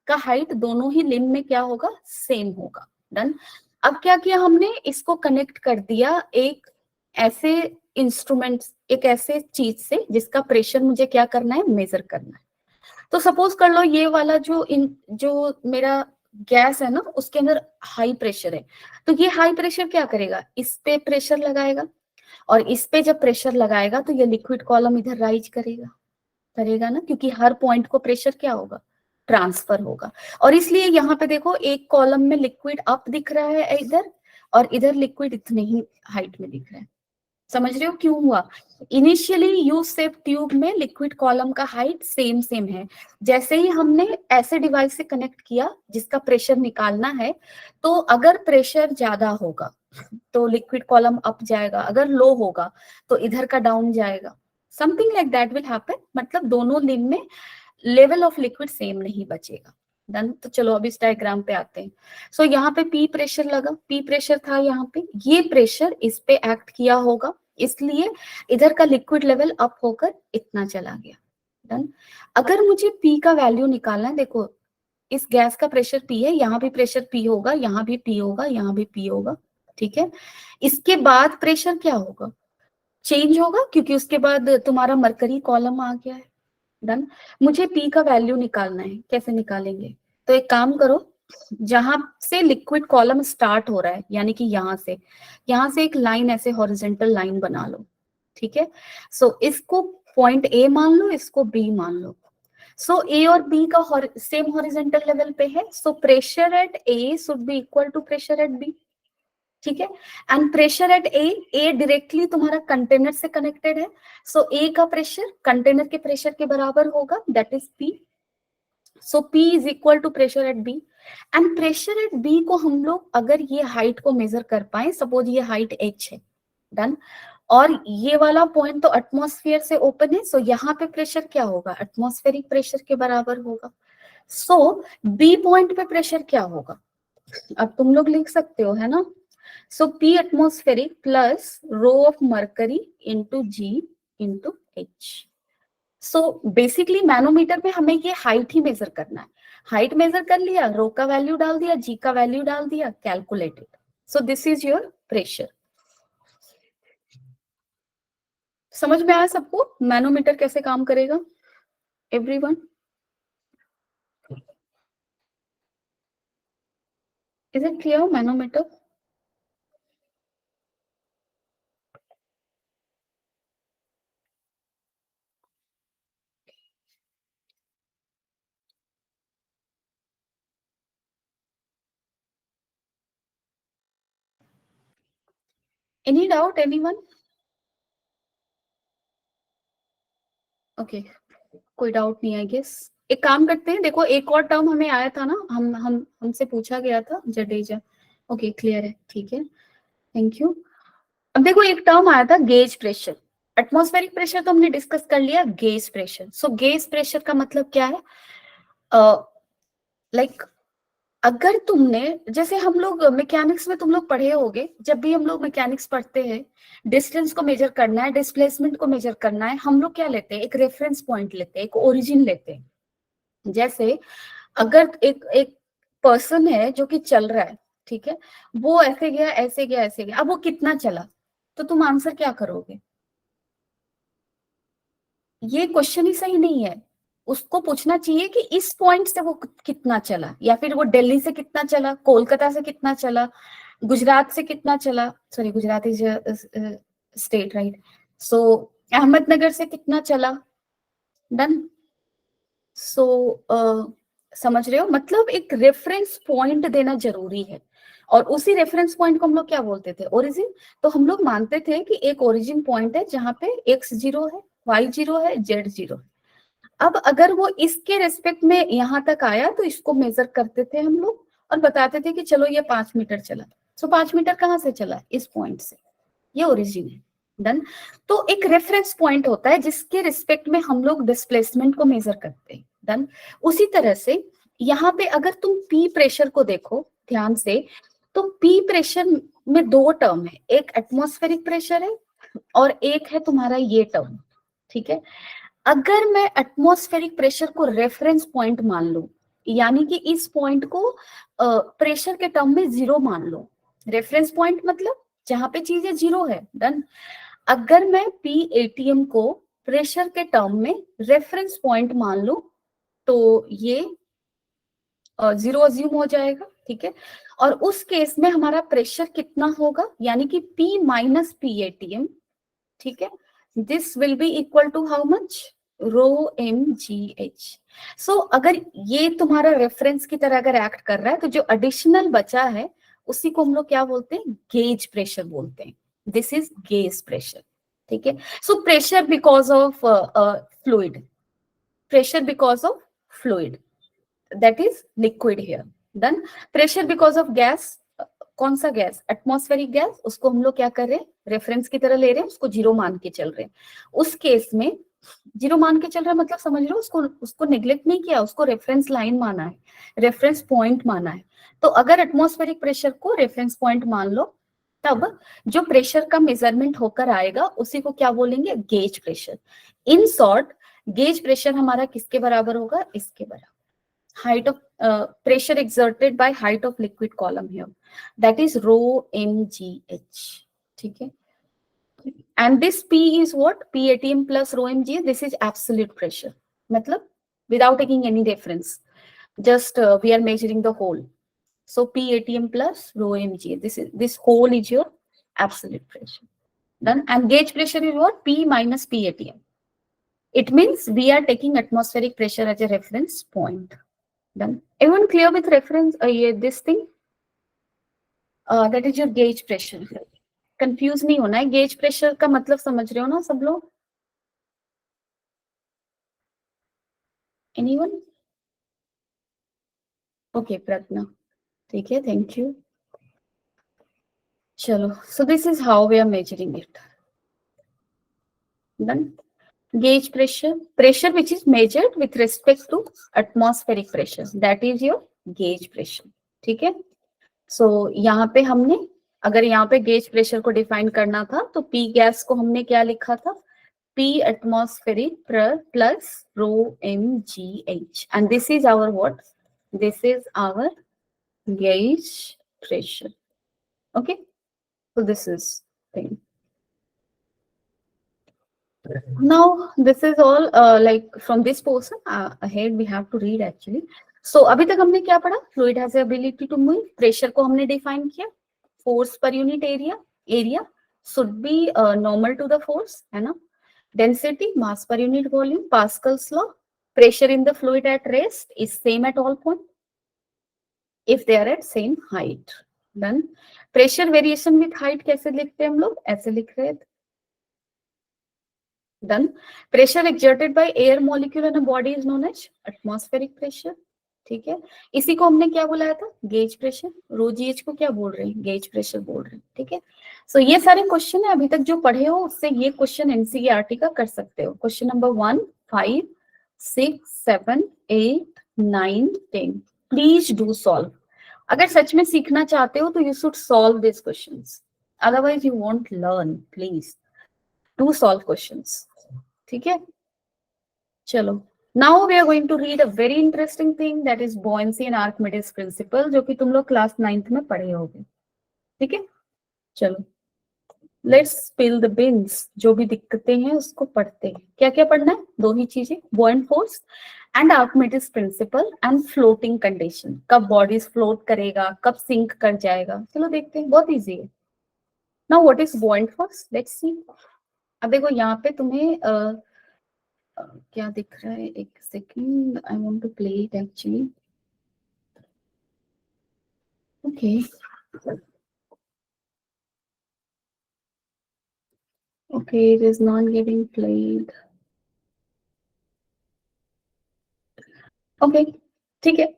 का हाइट दोनों ही लिम में क्या होगा, सेम होगा। डन। अब क्या किया हमने, इसको कनेक्ट कर दिया एक ऐसे इंस्ट्रूमेंट, एक ऐसे चीज से जिसका प्रेशर मुझे क्या करना है, मेजर करना है। तो सपोज कर लो ये वाला जो मेरा गैस है ना, उसके अंदर हाई प्रेशर है, तो ये हाई प्रेशर क्या करेगा, इस पे प्रेशर लगाएगा, और इस पे जब प्रेशर लगाएगा तो ये लिक्विड कॉलम इधर राइज करेगा, करेगा ना, क्योंकि हर पॉइंट को प्रेशर क्या होगा, ट्रांसफर होगा। और इसलिए यहाँ पे देखो एक कॉलम में लिक्विड अप दिख रहा है इधर, और इधर लिक्विड इतने ही हाइट में दिख रहा है। समझ रहे हो क्यों हुआ, इनिशियली यू शेप ट्यूब में लिक्विड कॉलम का हाइट सेम सेम है, जैसे ही हमने ऐसे डिवाइस से कनेक्ट किया जिसका प्रेशर निकालना है, तो अगर प्रेशर ज्यादा होगा तो लिक्विड कॉलम अप जाएगा, अगर लो होगा तो इधर का डाउन जाएगा, something like that will happen. मतलब दोनों लिम में लेवल ऑफ लिक्विड सेम नहीं बचेगा। डन। तो चलो अब इस डायग्राम पे आते हैं। सो यहाँ पे पी प्रेशर लगा, पी प्रेशर था यहाँ पे, ये प्रेशर इस पे एक्ट किया होगा, इसलिए इधर का लिक्विड लेवल अप होकर इतना चला गया। डन। अगर मुझे पी का वैल्यू निकालना है, देखो इस गैस का प्रेशर पी है, यहाँ भी प्रेशर पी होगा, यहाँ भी पी होगा, यहाँ भी पी होगा, ठीक है। इसके बाद प्रेशर क्या होगा, चेंज होगा, क्योंकि उसके बाद तुम्हारा मरकरी कॉलम आ गया है। डन। मुझे पी का वैल्यू निकालना है, कैसे निकालेंगे, तो एक काम करो, जहां से लिक्विड कॉलम स्टार्ट हो रहा है, यानी कि यहां से एक लाइन ऐसे हॉरिजेंटल लाइन बना लो, ठीक है। सो इसको पॉइंट ए मान लो, इसको बी मान लो। सो ए और बी का सेम हॉरिजेंटल लेवल पे है, so pressure at A should be equal to pressure at B, ठीक है। And pressure at A directly तुम्हारा कंटेनर से कनेक्टेड है, सो ए का प्रेशर कंटेनर के प्रेशर के बराबर होगा, that is P. So P is equal to pressure at B. And pressure at B को हम लोग अगर ये हाइट को मेजर कर पाए, सपोज ये हाइट h है, डन, और ये वाला पॉइंट तो एटमॉस्फेयर से ओपन है, सो यहाँ पे प्रेशर क्या होगा, एटमॉस्फेरिक प्रेशर के बराबर होगा। सो बी पॉइंट पे प्रेशर क्या होगा, अब तुम लोग लिख सकते हो, है ना। So P atmospheric plus rho of mercury into G into H. So basically manometer में हमें ये हाइट ही मेजर करना है, हाइट मेजर कर लिया, रो का वैल्यू डाल दिया, जी का वैल्यू डाल दिया, calculated. So this is your pressure. समझ में आया सबको मैनोमीटर कैसे काम करेगा, everyone? Is it clear manometer? Any doubt anyone? Okay, कोई डाउट नहीं है गेस। एक काम करते हैं, देखो एक और टर्म हमें आया था ना, हम हमसे पूछा गया था, जडेजा। ओके क्लियर है, ठीक है, थैंक यू। अब देखो एक टर्म आया था गेज प्रेशर, एटमॉस्फेरिक प्रेशर तो हमने डिस्कस कर लिया, गेज प्रेशर। सो गेज प्रेशर का मतलब क्या है, लाइक अगर तुमने, जैसे हम लोग मैकेनिक्स में तुम लोग पढ़े होगे, जब भी हम लोग मैकेनिक्स पढ़ते हैं, डिस्टेंस को मेजर करना है, डिस्प्लेसमेंट को मेजर करना है, हम लोग क्या लेते हैं, एक रेफरेंस पॉइंट लेते हैं, एक ओरिजिन लेते हैं। जैसे अगर एक एक पर्सन है जो कि चल रहा है, ठीक है, वो ऐसे गया ऐसे गया ऐसे गया, अब वो कितना चला, तो तुम आंसर क्या करोगे, ये क्वेश्चन ही सही नहीं है। उसको पूछना चाहिए कि इस पॉइंट से वो कितना चला, या फिर वो दिल्ली से कितना चला, कोलकाता से कितना चला, गुजरात से कितना चला, sorry Gujarat is state right, so Ahmednagar से कितना चला। डन। सो समझ रहे हो, मतलब एक रेफरेंस पॉइंट देना जरूरी है। और उसी रेफरेंस पॉइंट को हम लोग क्या बोलते थे, ओरिजिन। तो हम लोग मानते थे कि एक ओरिजिन पॉइंट है जहाँ पे x 0 है, y 0 है, z 0 है। अब अगर वो इसके रेस्पेक्ट में यहाँ तक आया तो इसको मेजर करते थे हम लोग और बताते थे कि चलो ये 5 मीटर चला। सो 5 मीटर कहाँ से चला, इस पॉइंट से, ये ओरिजिन है। डन। तो एक रेफरेंस पॉइंट होता है जिसके रिस्पेक्ट में हम लोग डिस्प्लेसमेंट को मेजर करते हैं। डन। उसी तरह से यहाँ पे अगर तुम पी प्रेशर को देखो ध्यान से, तो पी प्रेशर में दो टर्म है, एक एटमॉस्फेरिक प्रेशर है और एक है तुम्हारा ये टर्म। ठीक है। अगर मैं एटमॉस्फेरिक प्रेशर को रेफरेंस पॉइंट मान लूं, यानी कि इस पॉइंट को प्रेशर के टर्म में 0 मान लो, रेफरेंस पॉइंट मतलब जहां पे चीजें 0 है। डन। अगर मैं पी एटीएम को प्रेशर के टर्म में रेफरेंस पॉइंट मान लूं तो ये 0 अज्यूम हो जाएगा। ठीक है। और उस केस में हमारा प्रेशर कितना होगा, यानी कि P माइनस पी एटीएम। ठीक है। This will be equal to how much, rho m g h. So अगर ये तुम्हारा रेफरेंस की तरह अगर एक्ट कर रहा है तो जो एडिशनल बचा है उसी को हम लोग क्या बोलते हैं, गेज प्रेशर बोलते हैं। This is gauge pressure. ठीक है। So pressure because of fluid, pressure because of fluid, that is liquid here. Then pressure because of gas, कौन सा गैस, एटमॉस्फेरिक गैस, उसको हम लोग क्या कर रहे हैं, रेफरेंस की तरह ले रहे हैं, उसको 0 मान के चल रहे हैं। उस केस में 0 मान के चल रहा है मतलब समझ लो, उसको नेग्लेक्ट नहीं किया, उसको रेफरेंस लाइन माना है, रेफरेंस पॉइंट माना है। तो अगर एटमॉस्फेरिक प्रेशर को रेफरेंस पॉइंट मान लो, तब जो प्रेशर का मेजरमेंट होकर आएगा उसी को क्या बोलेंगे, gauge pressure. In short gauge pressure हमारा किसके बराबर होगा, इसके बराबर, height of pressure exerted by height of liquid column here, that is rho mgh. ठीक है। and this P is what, P atm plus rho mgh, this is absolute pressure, मतलब without taking any reference, just we are measuring the whole. So P atm plus rho mgh, this whole is your absolute pressure. Done. And gauge pressure is what, P minus P atm. It means we are taking atmospheric pressure as a reference point. Done. Everyone clear with reference this thing? That is your gauge pressure. Confuse नहीं होना है, gauge pressure का मतलब समझ रहे हो ना सब लोग? एनीवन? ओके प्रज्ञा, ठीक है, थैंक यू। चलो, so this is how we are measuring it. Done. gauge pressure, pressure which is measured with respect to atmospheric pressure, that is your gauge pressure. ठीक है। सो यहाँ पे हमने, अगर यहाँ पे गेज प्रेशर को डिफाइन करना था तो पी गैस को हमने क्या लिखा था, P atmospheric plus rho mgh, and this is our what? This is our gauge pressure. Okay, so this is thing. Now this is all like from this portion ahead we have to read actually. So अभी तक हमने क्या पढ़ा, fluid has the ability to move, pressure को हमने define किया, force per unit area should be normal to the force, है ना, density mass per unit volume, Pascal's law, pressure in the fluid at rest is same at all points if they are at same height. Then pressure variation with height कैसे लिखते हैं हम लोग, ऐसे लिख रहे थे। Done. Pressure exerted by air molecule in a body is known as atmospheric pressure. ठीक है। इसी को हमने क्या बुलाया था, गेज प्रेशर। रो जीएच को क्या बोल रहे हैं, गेज प्रेशर बोल रहे हैं। ठीक है। सो ये सारे क्वेश्चन है अभी तक जो पढ़े हो उससे ये क्वेश्चन एनसीईआरटी का कर सकते हो। Question number 1, 5, 6, 7, 8, 9, 10 please do solve. अगर सच में सीखना चाहते हो तो you should solve this questions, otherwise you won't learn. Please do solve questions. ठीक है। चलो, now we are going to read a very interesting thing, that is buoyancy and Archimedes principle, जो कि तुम लोग क्लास 9th में पढ़े होगे। ठीक है। चलो, लेट्स स्पिल द बिन्स। जो भी दिक्कतें हैं उसको पढ़ते हैं। क्या क्या पढ़ना है, दो ही चीजें, buoyant force and Archimedes principle and floating condition. कब बॉडीज फ्लोट करेगा, कब सिंक कर जाएगा, चलो देखते हैं, बहुत इजी है। Now what is buoyant force, let's see. अब देखो यहाँ पे तुम्हें क्या दिख रहा है, एक second, I want to play it actually. Okay, Okay, it is not getting played. Okay, ठीक है.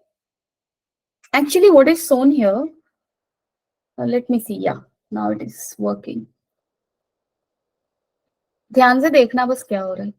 Actually, what is shown here? Let me see. Yeah, now it is working. ध्यान से देखना बस क्या हो रहा है.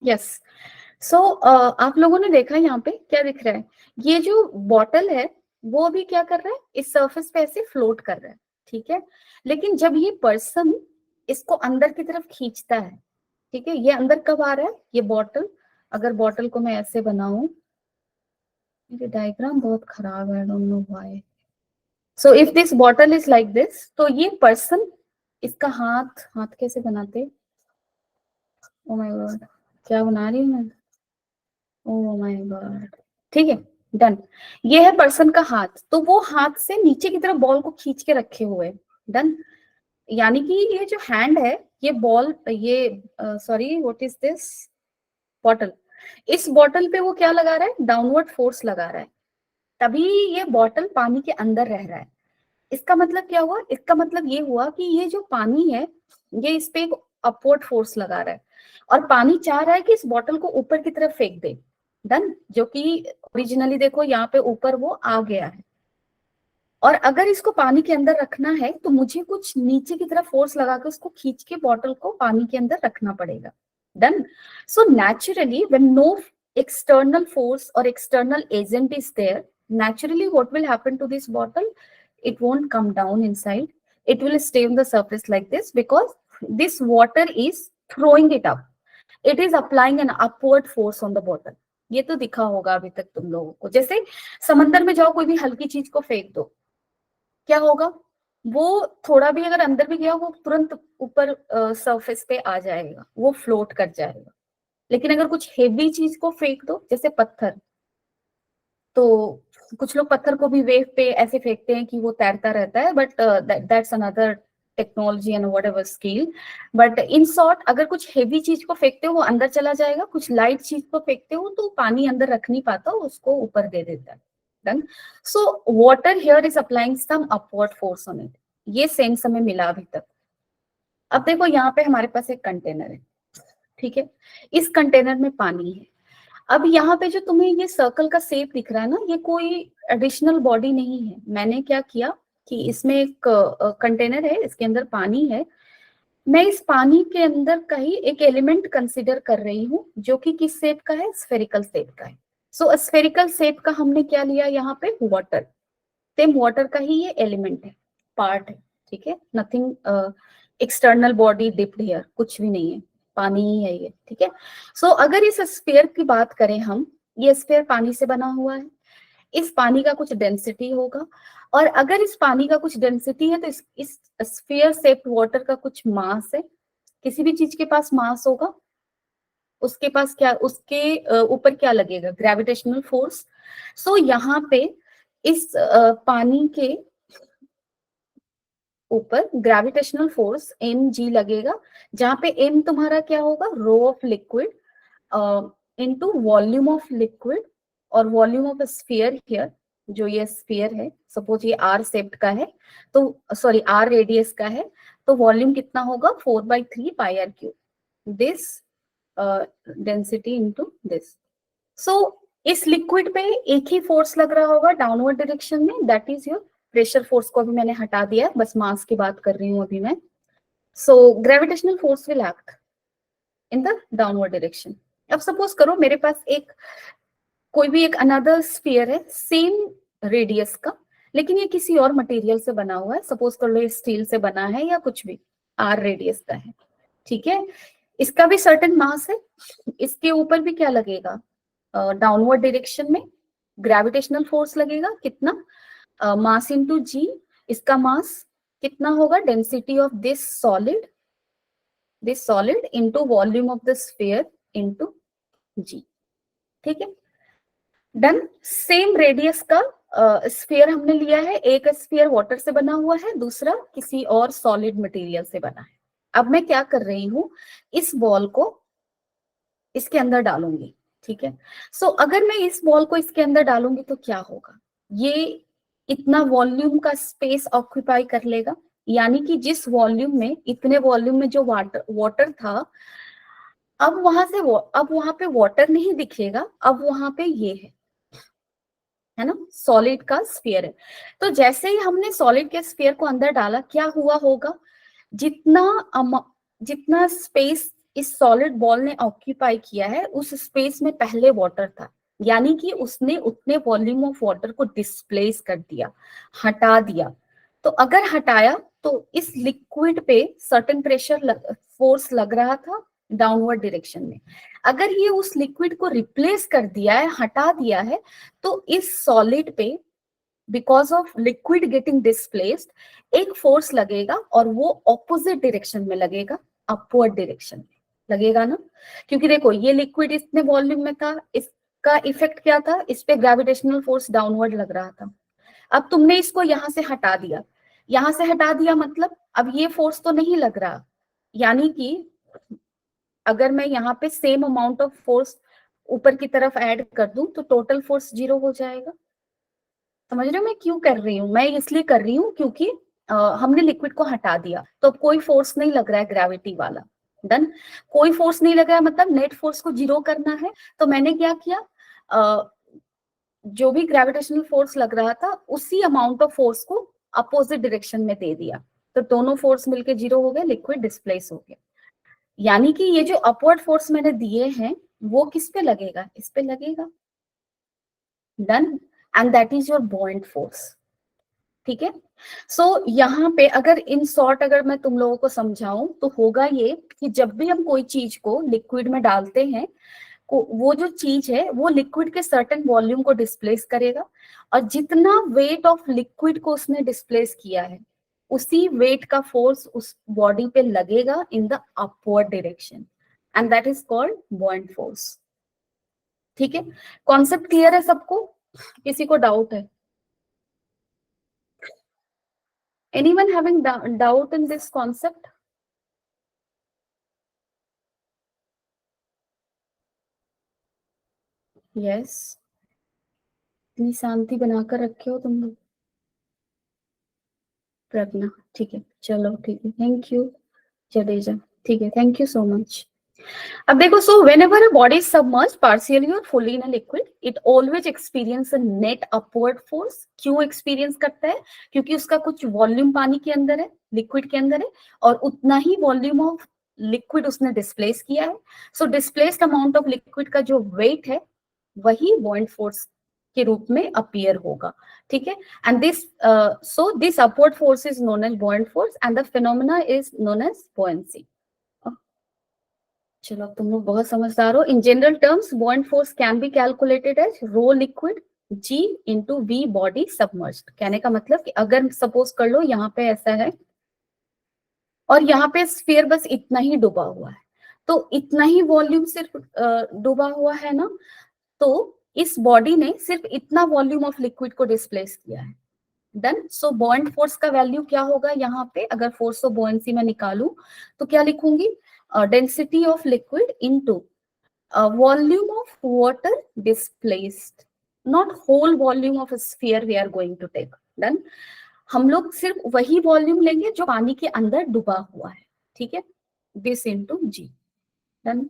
यस. सो आप लोगों ने देखा यहाँ पे क्या दिख रहा है? ये जो बॉटल है वो अभी क्या कर रहा है? इस सरफेस पे ऐसे फ्लोट कर रहा है, ठीक है. लेकिन जब ये पर्सन इसको अंदर की तरफ खींचता है, ठीक है, ये अंदर कब आ रहा है? ये बॉटल, अगर बॉटल को मैं ऐसे बनाऊं, मेरी डायग्राम बहुत खराब है, I don't know why. So if this bottle is like this, तो ये पर्सन, इसका हाथ, हाथ कैसे बनाते? ओ माय गॉड, क्या बना रही हूँ मैं? Oh my God. ठीक है, डन. ये है पर्सन का हाथ, तो वो हाथ से नीचे की तरफ बॉल को खींच के रखे हुए. डन. यानी कि ये जो हैंड है, ये बॉल, ये sorry, what is this, bottle. इस बॉटल पे वो क्या लगा रहा है? डाउनवर्ड फोर्स लगा रहा है. तभी ये बॉटल पानी के अंदर रह रहा है. इसका मतलब क्या हुआ? इसका मतलब ये हुआ कि ये जो पानी है, ये इस पे एक अपवर्ड फोर्स लगा रहा है, और पानी चाह रहा है कि इस बॉटल को ऊपर की तरफ फेंक दे. डन. जो कि ओरिजिनली देखो यहाँ पे ऊपर वो आ गया है, और अगर इसको पानी के अंदर रखना है तो मुझे कुछ नीचे की तरफ फोर्स लगा के उसको खींच के बॉटल को पानी के अंदर रखना पड़ेगा. Done. So naturally when no external force or external agent is there, naturally what will happen to this bottle? It won't come down inside, it will stay on the surface like this, because this water is throwing it up, it is applying an upward force on the bottle. ये तो दिखा होगा अभी तक तुम लोगों को. जैसे समंदर में जाओ, कोई भी हल्की चीज को फेंक दो, क्या होगा? वो थोड़ा भी अगर अंदर भी गया, वो तुरंत ऊपर सरफेस पे आ जाएगा, वो फ्लोट कर जाएगा. लेकिन अगर कुछ हेवी चीज को फेंक दो, जैसे पत्थर, तो कुछ लोग पत्थर को भी वेव पे ऐसे फेंकते हैं कि वो तैरता रहता है, but that's another technology and what ever skill. But in short, अगर कुछ हेवी चीज को फेंकते हो वो अंदर चला जाएगा, कुछ लाइट चीज को फेंकते हो तो पानी अंदर रख नहीं पाता, उसको ऊपर दे देता है. Done. So water here is applying some upward force on it. ये सेंस हमें मिला अभी तक. अब देखो यहाँ पे हमारे पास एक कंटेनर है, ठीक है. इस कंटेनर में पानी है. अब यहाँ पे जो तुम्हें ये सर्कल का शेप दिख रहा है ना, ये कोई एडिशनल बॉडी नहीं है. मैंने क्या किया कि इसमें एक कंटेनर है, इसके अंदर पानी है. मैं इस पानी के अंदर का ही एक एलिमेंट कंसिडर कर रही हूँ, जो कि किस शेप का है? स्फेरिकल शेप का है. सो स्फेरिकल शेप का हमने क्या लिया यहाँ पे? वाटर. सेम वाटर का ही ये एलिमेंट है, पार्ट है, ठीक है. Nothing external body dipped here, कुछ भी नहीं है, पानी ही है ये, ठीक है. सो अगर इस स्फीयर की बात करें हम, ये स्फीयर पानी से बना हुआ है, इस पानी का कुछ डेंसिटी होगा, और अगर इस पानी का कुछ डेंसिटी है तो इस स्फीयर शेप्ड वाटर का कुछ मास है. किसी भी चीज के पास मास होगा, उसके पास क्या, उसके ऊपर क्या लगेगा? Gravitational force. सो यहाँ पे इस पानी के ऊपर ग्रेविटेशनल फोर्स एम जी लगेगा, जहां पे एम तुम्हारा क्या होगा? Rho of liquid into volume of liquid, और वॉल्यूम ऑफ स्फीयर हियर, जो ये स्फीयर है, सपोज ये आर शेप्ड का है, तो सॉरी आर रेडियस का है, तो वॉल्यूम कितना होगा? 4/3 πr cube. This density into this. So इस लिक्विड पे एक ही फोर्स लग रहा होगा डाउनवर्ड डायरेक्शन में, that is your pressure force. को अभी मैंने हटा दिया, बस मास की बात कर रही हूँ अभी मैं. So gravitational force will act in the downward direction. अब सपोज करो मेरे पास एक कोई भी एक अनदर स्फीयर है सेम रेडियस का, लेकिन ये किसी और मटेरियल से बना हुआ है. सपोज कर लो ये स्टील से बना है या कुछ भी, आर रेडियस का है, ठीक है. इसका भी सर्टेन मास है. इसके ऊपर भी क्या लगेगा? डाउनवर्ड डायरेक्शन में ग्रेविटेशनल फोर्स लगेगा. कितना? Mass into g. इसका मास कितना होगा? Density of this solid into volume of the sphere into g, ठीक है. डन। सेम रेडियस का स्फीयर हमने लिया है, एक स्फीयर वाटर से बना हुआ है, दूसरा किसी और सॉलिड मटेरियल से बना है। अब मैं क्या कर रही हूं, इस बॉल को इसके अंदर डालूंगी, ठीक है। सो अगर मैं इस बॉल को इसके अंदर डालूंगी तो क्या होगा, ये इतना वॉल्यूम का स्पेस ऑक्यूपाई कर लेगा, यानी कि जिस वॉल्यूम में, इतने वॉल्यूम में जो वाटर वाटर था, अब वहां से अब वहां पे वाटर नहीं दिखेगा, अब वहां पे ये है ना, सॉलिड का स्फीयर है। तो जैसे ही हमने सॉलिड के स्फीयर को अंदर डाला, क्या हुआ होगा, जितना जितना स्पेस इस सॉलिड बॉल ने ऑक्यूपाई किया है, उस स्पेस में पहले वाटर था, यानी कि उसने उतने वॉल्यूम ऑफ वाटर को डिस्प्लेस कर दिया, हटा दिया। तो अगर हटाया तो इस लिक्विड पे सर्टेन प्रेशर फोर्स लग रहा था डाउनवर्ड डायरेक्शन में। अगर ये उस लिक्विड को रिप्लेस कर दिया है, हटा दिया है, तो इस सॉलिड पे because of liquid getting displaced एक फोर्स लगेगा, और वो ऑपोजिट डायरेक्शन में लगेगा, अपवर्ड डायरेक्शन में लगेगा ना। क्योंकि देखो ये लिक्विड इतने वॉल्यूम में था, इसका इफेक्ट क्या था, इस पे ग्रेविटेशनल फोर्स डाउनवर्ड लग रहा था। अब तुमने इसको यहां से हटा दिया, यहां से हटा दिया मतलब अब ये फोर्स तो नहीं लग रहा, यानी कि अगर मैं यहाँ पे सेम अमाउंट ऑफ फोर्स ऊपर की तरफ ऐड कर दूं तो टोटल फोर्स 0 हो जाएगा। समझ रहे हो मैं क्यों कर रही हूँ, मैं इसलिए कर रही हूँ क्योंकि हमने लिक्विड को हटा दिया, तो अब कोई फोर्स नहीं लग रहा है ग्रेविटी वाला। डन। कोई फोर्स नहीं लग रहा है मतलब नेट फोर्स को 0 करना है, तो मैंने क्या किया, जो भी ग्रेविटेशनल फोर्स लग रहा था उसी अमाउंट ऑफ फोर्स को अपोजिट डायरेक्शन में दे दिया, तो दोनों फोर्स मिलके 0 हो गए, लिक्विड डिस्प्लेस हो गया। यानी कि ये जो अपवर्ड फोर्स मैंने दिए हैं वो किस पे लगेगा, इस पे लगेगा। Done. And that is your बॉइंट force. ठीक है। सो यहाँ पे अगर इन शॉर्ट अगर मैं तुम लोगों को समझाऊं तो होगा ये कि जब भी हम कोई चीज को लिक्विड में डालते हैं, वो जो चीज है वो लिक्विड के सर्टेन वॉल्यूम को डिस्प्लेस करेगा, और जितना वेट ऑफ लिक्विड को उसने डिस्प्लेस किया है उसी वेट का फोर्स उस बॉडी पे लगेगा in the upward direction, and that is called बॉइंट force. ठीक है। कॉन्सेप्ट क्लियर है सबको, किसी को डाउट है? Anyone having doubt in this concept? Yes. इतनी शांति बनाकर रखे हो तुम लोग। प्रज्ञा, ठीक है, चलो ठीक है, थैंक यू। जडेजा, ठीक है, थैंक यू सो मच। अब देखो, सो whenever a body is submerged partially or fully in a liquid, it always experience a net upward force। क्यों एक्सपीरियंस करता है? क्योंकि उसका कुछ वॉल्यूम पानी के अंदर है, लिक्विड के अंदर है, और उतना ही वॉल्यूम ऑफ लिक्विड उसने डिस्प्लेस किया है। सो डिस्प्लेस्ड अमाउंट ऑफ लिक्विड का जो वेट है वही बॉइंट फोर्स के रूप में अपीयर होगा। ठीक है। And this so this upward force is known as buoyant force and the phenomena is known as buoyancy। चलो, अब तुम लोग बहुत समझदार हो। In general terms buoyant force can be calculated as rho liquid g into v body submerged. कहने का मतलब कि अगर सपोज कर लो यहाँ पे ऐसा है और यहाँ पे स्फीयर बस इतना ही डूबा हुआ है, तो इतना ही वॉल्यूम सिर्फ डूबा हुआ है ना, तो इस बॉडी ने सिर्फ इतना वॉल्यूम ऑफ लिक्विड को डिस्प्लेस किया है। डन। सो बॉइंट फोर्स का वैल्यू क्या होगा यहाँ पे, अगर फोर्स ऑफ बॉयंसी में निकालू तो क्या लिखूंगी, density of liquid into volume of water displaced, not whole volume of a sphere we are going to take। Done. हम लोग सिर्फ वही वॉल्यूम लेंगे जो पानी के अंदर डूबा हुआ है। ठीक है। This into g. डन।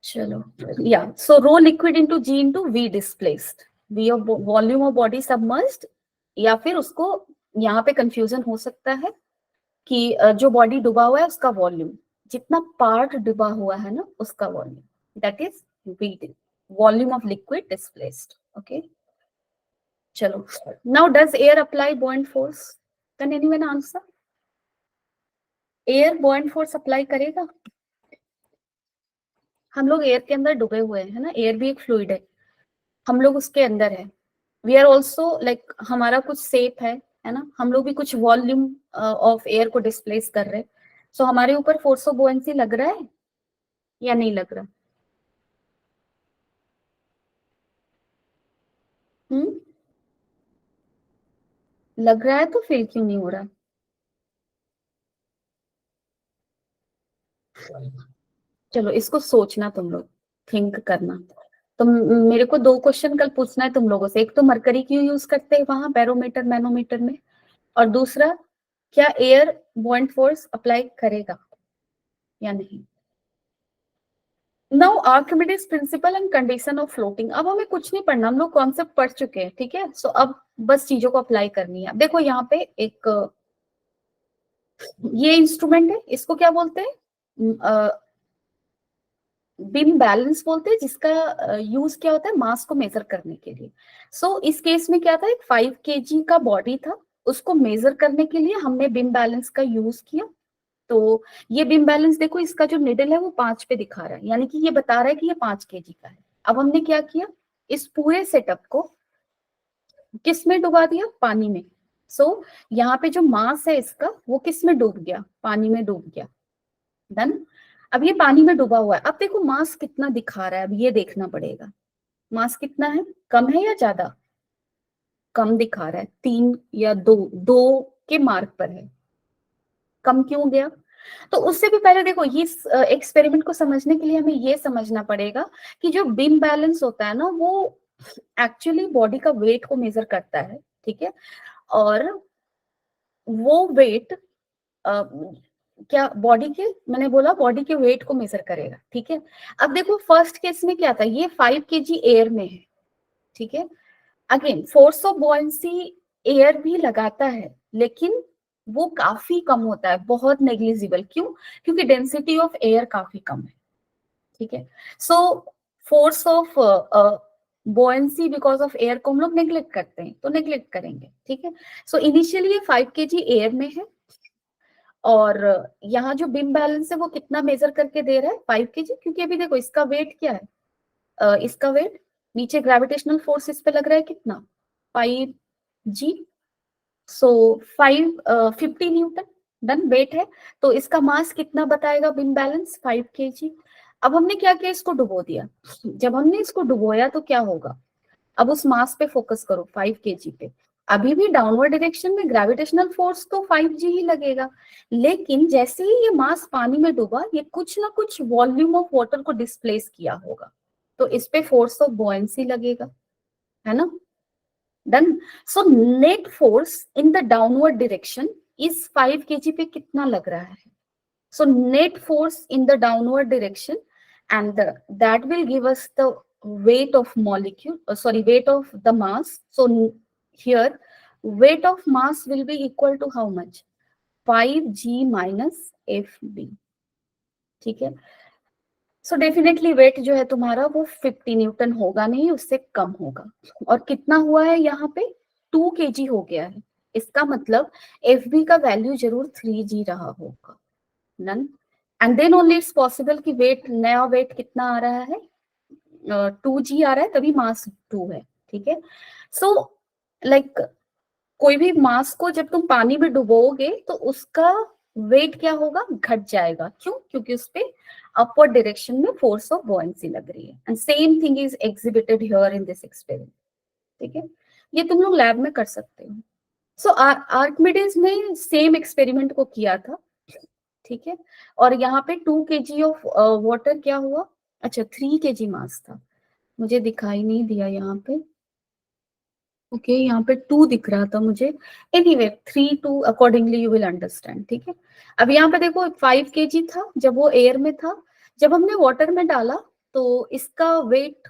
चलो, या so rho liquid into ji into V displaced, V of volume of body submerged, या फिर उसको यहाँ पे कंफ्यूजन हो सकता है कि जो बॉडी डूबा हुआ है उसका वॉल्यूम, जितना पार्ट डूबा हुआ है ना उसका volume, that is V, volume of liquid displaced. Okay. चलो, now does air apply buoyant force? Can anyone answer? Air buoyant force apply करेगा? हम लोग एयर के अंदर डूबे हुए हैं, है ना, एयर भी एक फ्लूइड है, हम लोग उसके अंदर है। वी आर ऑल्सो लाइक, हमारा कुछ सेप है ना, हम लोग भी कुछ वॉल्यूम ऑफ एयर को डिस्प्लेस कर रहे हैं। सो हमारे ऊपर फोर्स ऑफ बुओयंसी लग रहा है या नहीं लग रहा? लग रहा है तो फिर क्यों नहीं हो रहा? चलो इसको सोचना तुम लोग, थिंक करना। तो मेरे को दो क्वेश्चन कल पूछना है तुम लोगों से। एक तो मरकरी क्यों यूज करते हैं वहां बैरोमीटर मैनोमीटर में, और दूसरा क्या एयर बॉइंट फोर्स अप्लाई करेगा या नहीं। Now Archimedes principle and condition of floating. अब हमें कुछ नहीं पढ़ना, हम लोग कॉन्सेप्ट पढ़ चुके हैं, ठीक है। सो अब बस चीजों को अप्लाई करनी है। अब देखो यहाँ पे एक ये इंस्ट्रूमेंट है, इसको क्या बोलते हैं, बीम बैलेंस बोलते हैं, जिसका यूज क्या होता है मास को मेजर करने के लिए। सो इस केस में क्या था, एक 5 kg का बॉडी था, उसको मेजर करने के लिए हमने बीम बैलेंस का यूज किया। तो ये बीम बैलेंस देखो, इसका जो निडल है वो 5 पे दिखा रहा है, यानी कि ये बता रहा है कि ये 5 kg का है। अब हमने क्या किया, इस पूरे सेटअप को किस में डुबा दिया, पानी में। सो यहाँ पे जो मास है इसका वो किस में डूब गया, पानी में डूब गया। डन। अब ये पानी में डूबा हुआ है। अब देखो मास कितना दिखा रहा है, अब ये देखना पड़ेगा मास कितना है, कम है या ज्यादा। कम दिखा रहा है, 3 या 2, 2 के मार्क पर है। कम क्यों गया? तो उससे भी पहले देखो, ये एक्सपेरिमेंट को समझने के लिए हमें ये समझना पड़ेगा कि जो बीम बैलेंस होता है ना, वो एक्चुअली बॉडी का वेट को मेजर करता है, ठीक है। और वो वेट क्या बॉडी के, मैंने बोला बॉडी के वेट को मेजर करेगा, ठीक है। अब देखो फर्स्ट केस में क्या था, ये 5 kg एयर में है, ठीक है। Again force of buoyancy air भी लगाता है, लेकिन वो काफी कम होता है, बहुत नेग्लिजिबल। क्यों? क्योंकि डेंसिटी ऑफ एयर काफी कम है, ठीक है। So force of buoyancy because of air को हम लोग नेग्लेक्ट करते हैं, तो नेग्लेक्ट करेंगे, ठीक है। सो इनिशियली ये 5 kg एयर में है, और यहाँ जो बीम बैलेंस है वो कितना मेजर करके दे रहा है, 5 kg, क्योंकि अभी देखो इसका वेट क्या है, इसका वेट नीचे ग्रेविटेशनल फोर्स इस पे लग रहा है कितना, 5 g। सो 50 न्यूटन। डन, वेट है। तो इसका मास कितना बताएगा बीम बैलेंस, 5 kg। अब हमने क्या किया, इसको डुबो दिया। जब हमने इसको डुबोया तो क्या होगा, अब उस मास पे फोकस करो, 5 kg पे। अभी भी डाउनवर्ड डायरेक्शन में ग्रेविटेशनल फोर्स तो 5 g ही लगेगा, लेकिन जैसे ही ये मास पानी में डूबा, ये कुछ ना कुछ वॉल्यूम ऑफ वाटर को डिस्प्लेस किया होगा, तो इस पे फोर्स ऑफ बॉयंसी लगेगा, है ना। Done. So net force in the downward direction इस 5 kg पे कितना लग रहा है। So net force in the downward direction, and that will give us the weight of molecule, weight of the mass. So here weight of mass will be equal to how much, 5g minus fb, ठीक है। So definitely wait जो है तुम्हारा वो 50 Newton होगा नहीं, उससे कम होगा। और कितना हुआ है यहाँ पे, 2 kg हो गया है। इसका मतलब एफ बी का वैल्यू जरूर 3g रहा होगा। नन। And then only it's possible कि वेट, नया वेट कितना आ रहा है, 2g आ रहा है, तभी मास 2 है, ठीक है। सो लाइक कोई भी मास को जब तुम पानी में डुबोगे तो उसका वेट क्या होगा, घट जाएगा। क्यों? क्योंकि उस पे अपवर्ड डायरेक्शन में फोर्स ऑफ बॉयंसी लग रही है। And same thing is exhibited here in this experiment, ठीक है। ये तुम लोग लैब में कर सकते हो। सो आर्किमिडीज ने सेम एक्सपेरिमेंट को किया था, ठीक है। और यहाँ पे 2 kg ऑफ वाटर क्या हुआ, अच्छा 3 kg मास था, मुझे दिखाई नहीं दिया यहाँ पे। ओके यहाँ पे 2 दिख रहा था मुझे। Anyway 3 2 accordingly you will understand, ठीक है। अब यहाँ पे देखो 5 kg था जब वो एयर में था, जब हमने वाटर में डाला तो इसका वेट,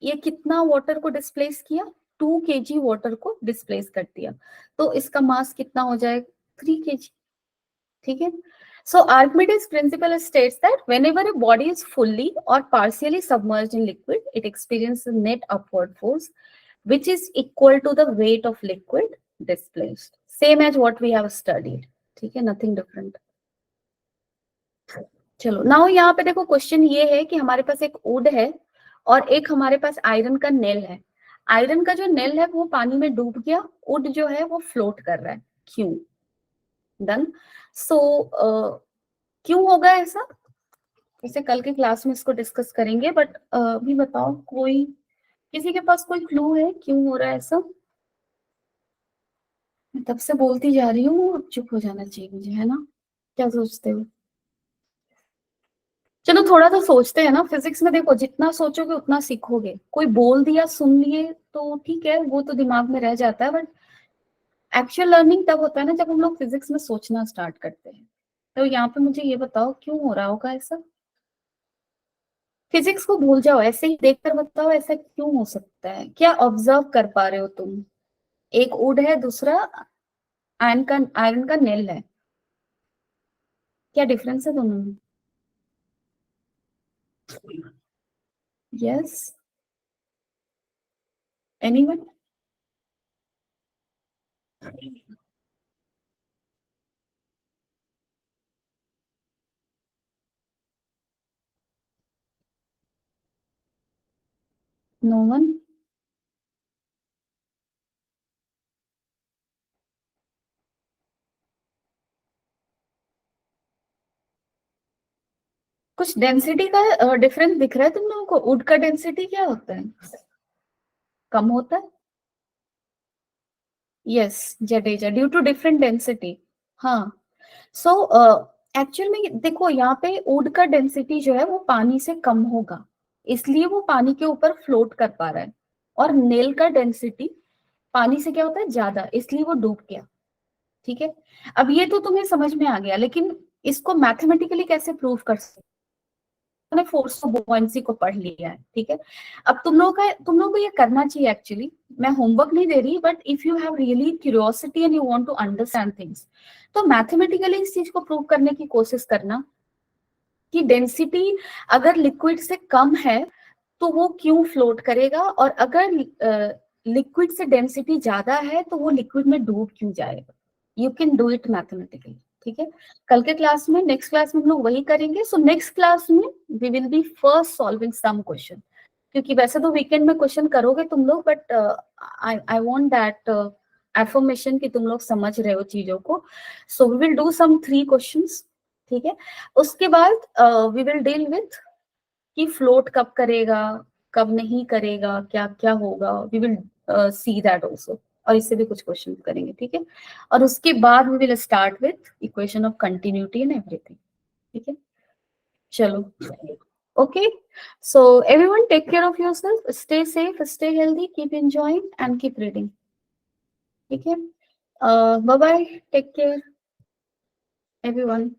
ये कितना वाटर को डिस्प्लेस किया, 2 kg वाटर को डिस्प्लेस कर दिया, तो इसका मास कितना हो जाएगा, 3 kg, ठीक है। So Archimedes' principle states that whenever a body is fully or partially submerged in liquid, it experiences net upward force, which is equal to the weight of liquid displaced. Same as what we have studied. ठीक है, nothing different. चलो now यहाँ पे देखो question ये है कि हमारे पास एक वुड है और एक हमारे पास आयरन का नेल है। आयरन का जो नेल है वो पानी में डूब गया, वुड जो है वो फ्लोट कर रहा है। क्यों? डन। सो क्यों होगा ऐसा, इसे कल के क्लास में इसको डिस्कस करेंगे, बट अभी बताओ, कोई किसी के पास कोई क्लू है क्यों हो रहा है ऐसा? मैं तब से बोलती जा रही हूँ, अब चुप हो जाना चाहिए मुझे, है ना? क्या सोचते हो? चलो थोड़ा सा सोचते हैं ना। फिजिक्स में देखो, जितना सोचोगे उतना सीखोगे। कोई बोल दिया, सुन लिए तो ठीक है, वो तो दिमाग में रह जाता है, बट एक्चुअल लर्निंग तब होता है ना जब हम लोग फिजिक्स में सोचना स्टार्ट करते हैं। तो यहाँ पे मुझे ये बताओ, क्यों हो रहा होगा ऐसा? फिजिक्स को भूल जाओ, ऐसे ही देखकर बताओ ऐसा क्यों हो सकता है। क्या ऑब्जर्व कर पा रहे हो तुम? एक वुड है, दूसरा आयरन का नेल है। क्या डिफरेंस है दोनों में? यस। एनीवन? No one? कुछ डेंसिटी का डिफरेंस दिख रहा है तुम लोगों को? वुड का डेंसिटी क्या होता है? कम होता है। Yes, Jadeja, due to different density. हाँ। सो एक्चुअल में देखो, यहाँ पे वुड का डेंसिटी जो है वो पानी से कम होगा, इसलिए वो पानी के ऊपर फ्लोट कर पा रहा है। और नेल का डेंसिटी पानी से क्या होता है, ज्यादा, इसलिए वो डूब गया। ठीक है। अब ये तो तुम्हें समझ में आ गया, लेकिन इसको मैथमेटिकली कैसे प्रूव कर सकते? ने फोर्स ऑफ बुओयंसी को पढ़ लिया है, ठीक है। अब तुम लोगों को ये करना चाहिए एक्चुअली। मैं होमवर्क नहीं दे रही, but if you have really curiosity and you want to understand things, तो मैथमेटिकली इस चीज को प्रूव करने की कोशिश करना कि डेंसिटी अगर लिक्विड से कम है तो वो क्यों फ्लोट करेगा, और अगर लिक्विड से डेंसिटी ज्यादा है तो वो लिक्विड में डूब क्यों जाएगा। You can do it mathematically. ठीक है। कल के क्लास में, नेक्स्ट क्लास में हम लोग वही करेंगे। सो नेक्स्ट क्लास में we will be first solving some question, क्योंकि वैसे तो वीकेंड में क्वेश्चन करोगे तुम लोग, but I want that affirmation कि तुम लोग समझ रहे हो चीजों को। So we will do some 3 questions. ठीक है। उसके बाद वी विल डील विथ कि फ्लोट कब करेगा, कब नहीं करेगा, क्या क्या होगा। We will see that also. और इससे भी कुछ क्वेश्चन करेंगे, ठीक है। और उसके बाद we will start with equation of continuity and everything. ठीक है। चलो, okay. So everyone take care of yourself, stay safe, stay healthy, keep enjoying and keep reading. ठीक है। Bye bye, take care everyone.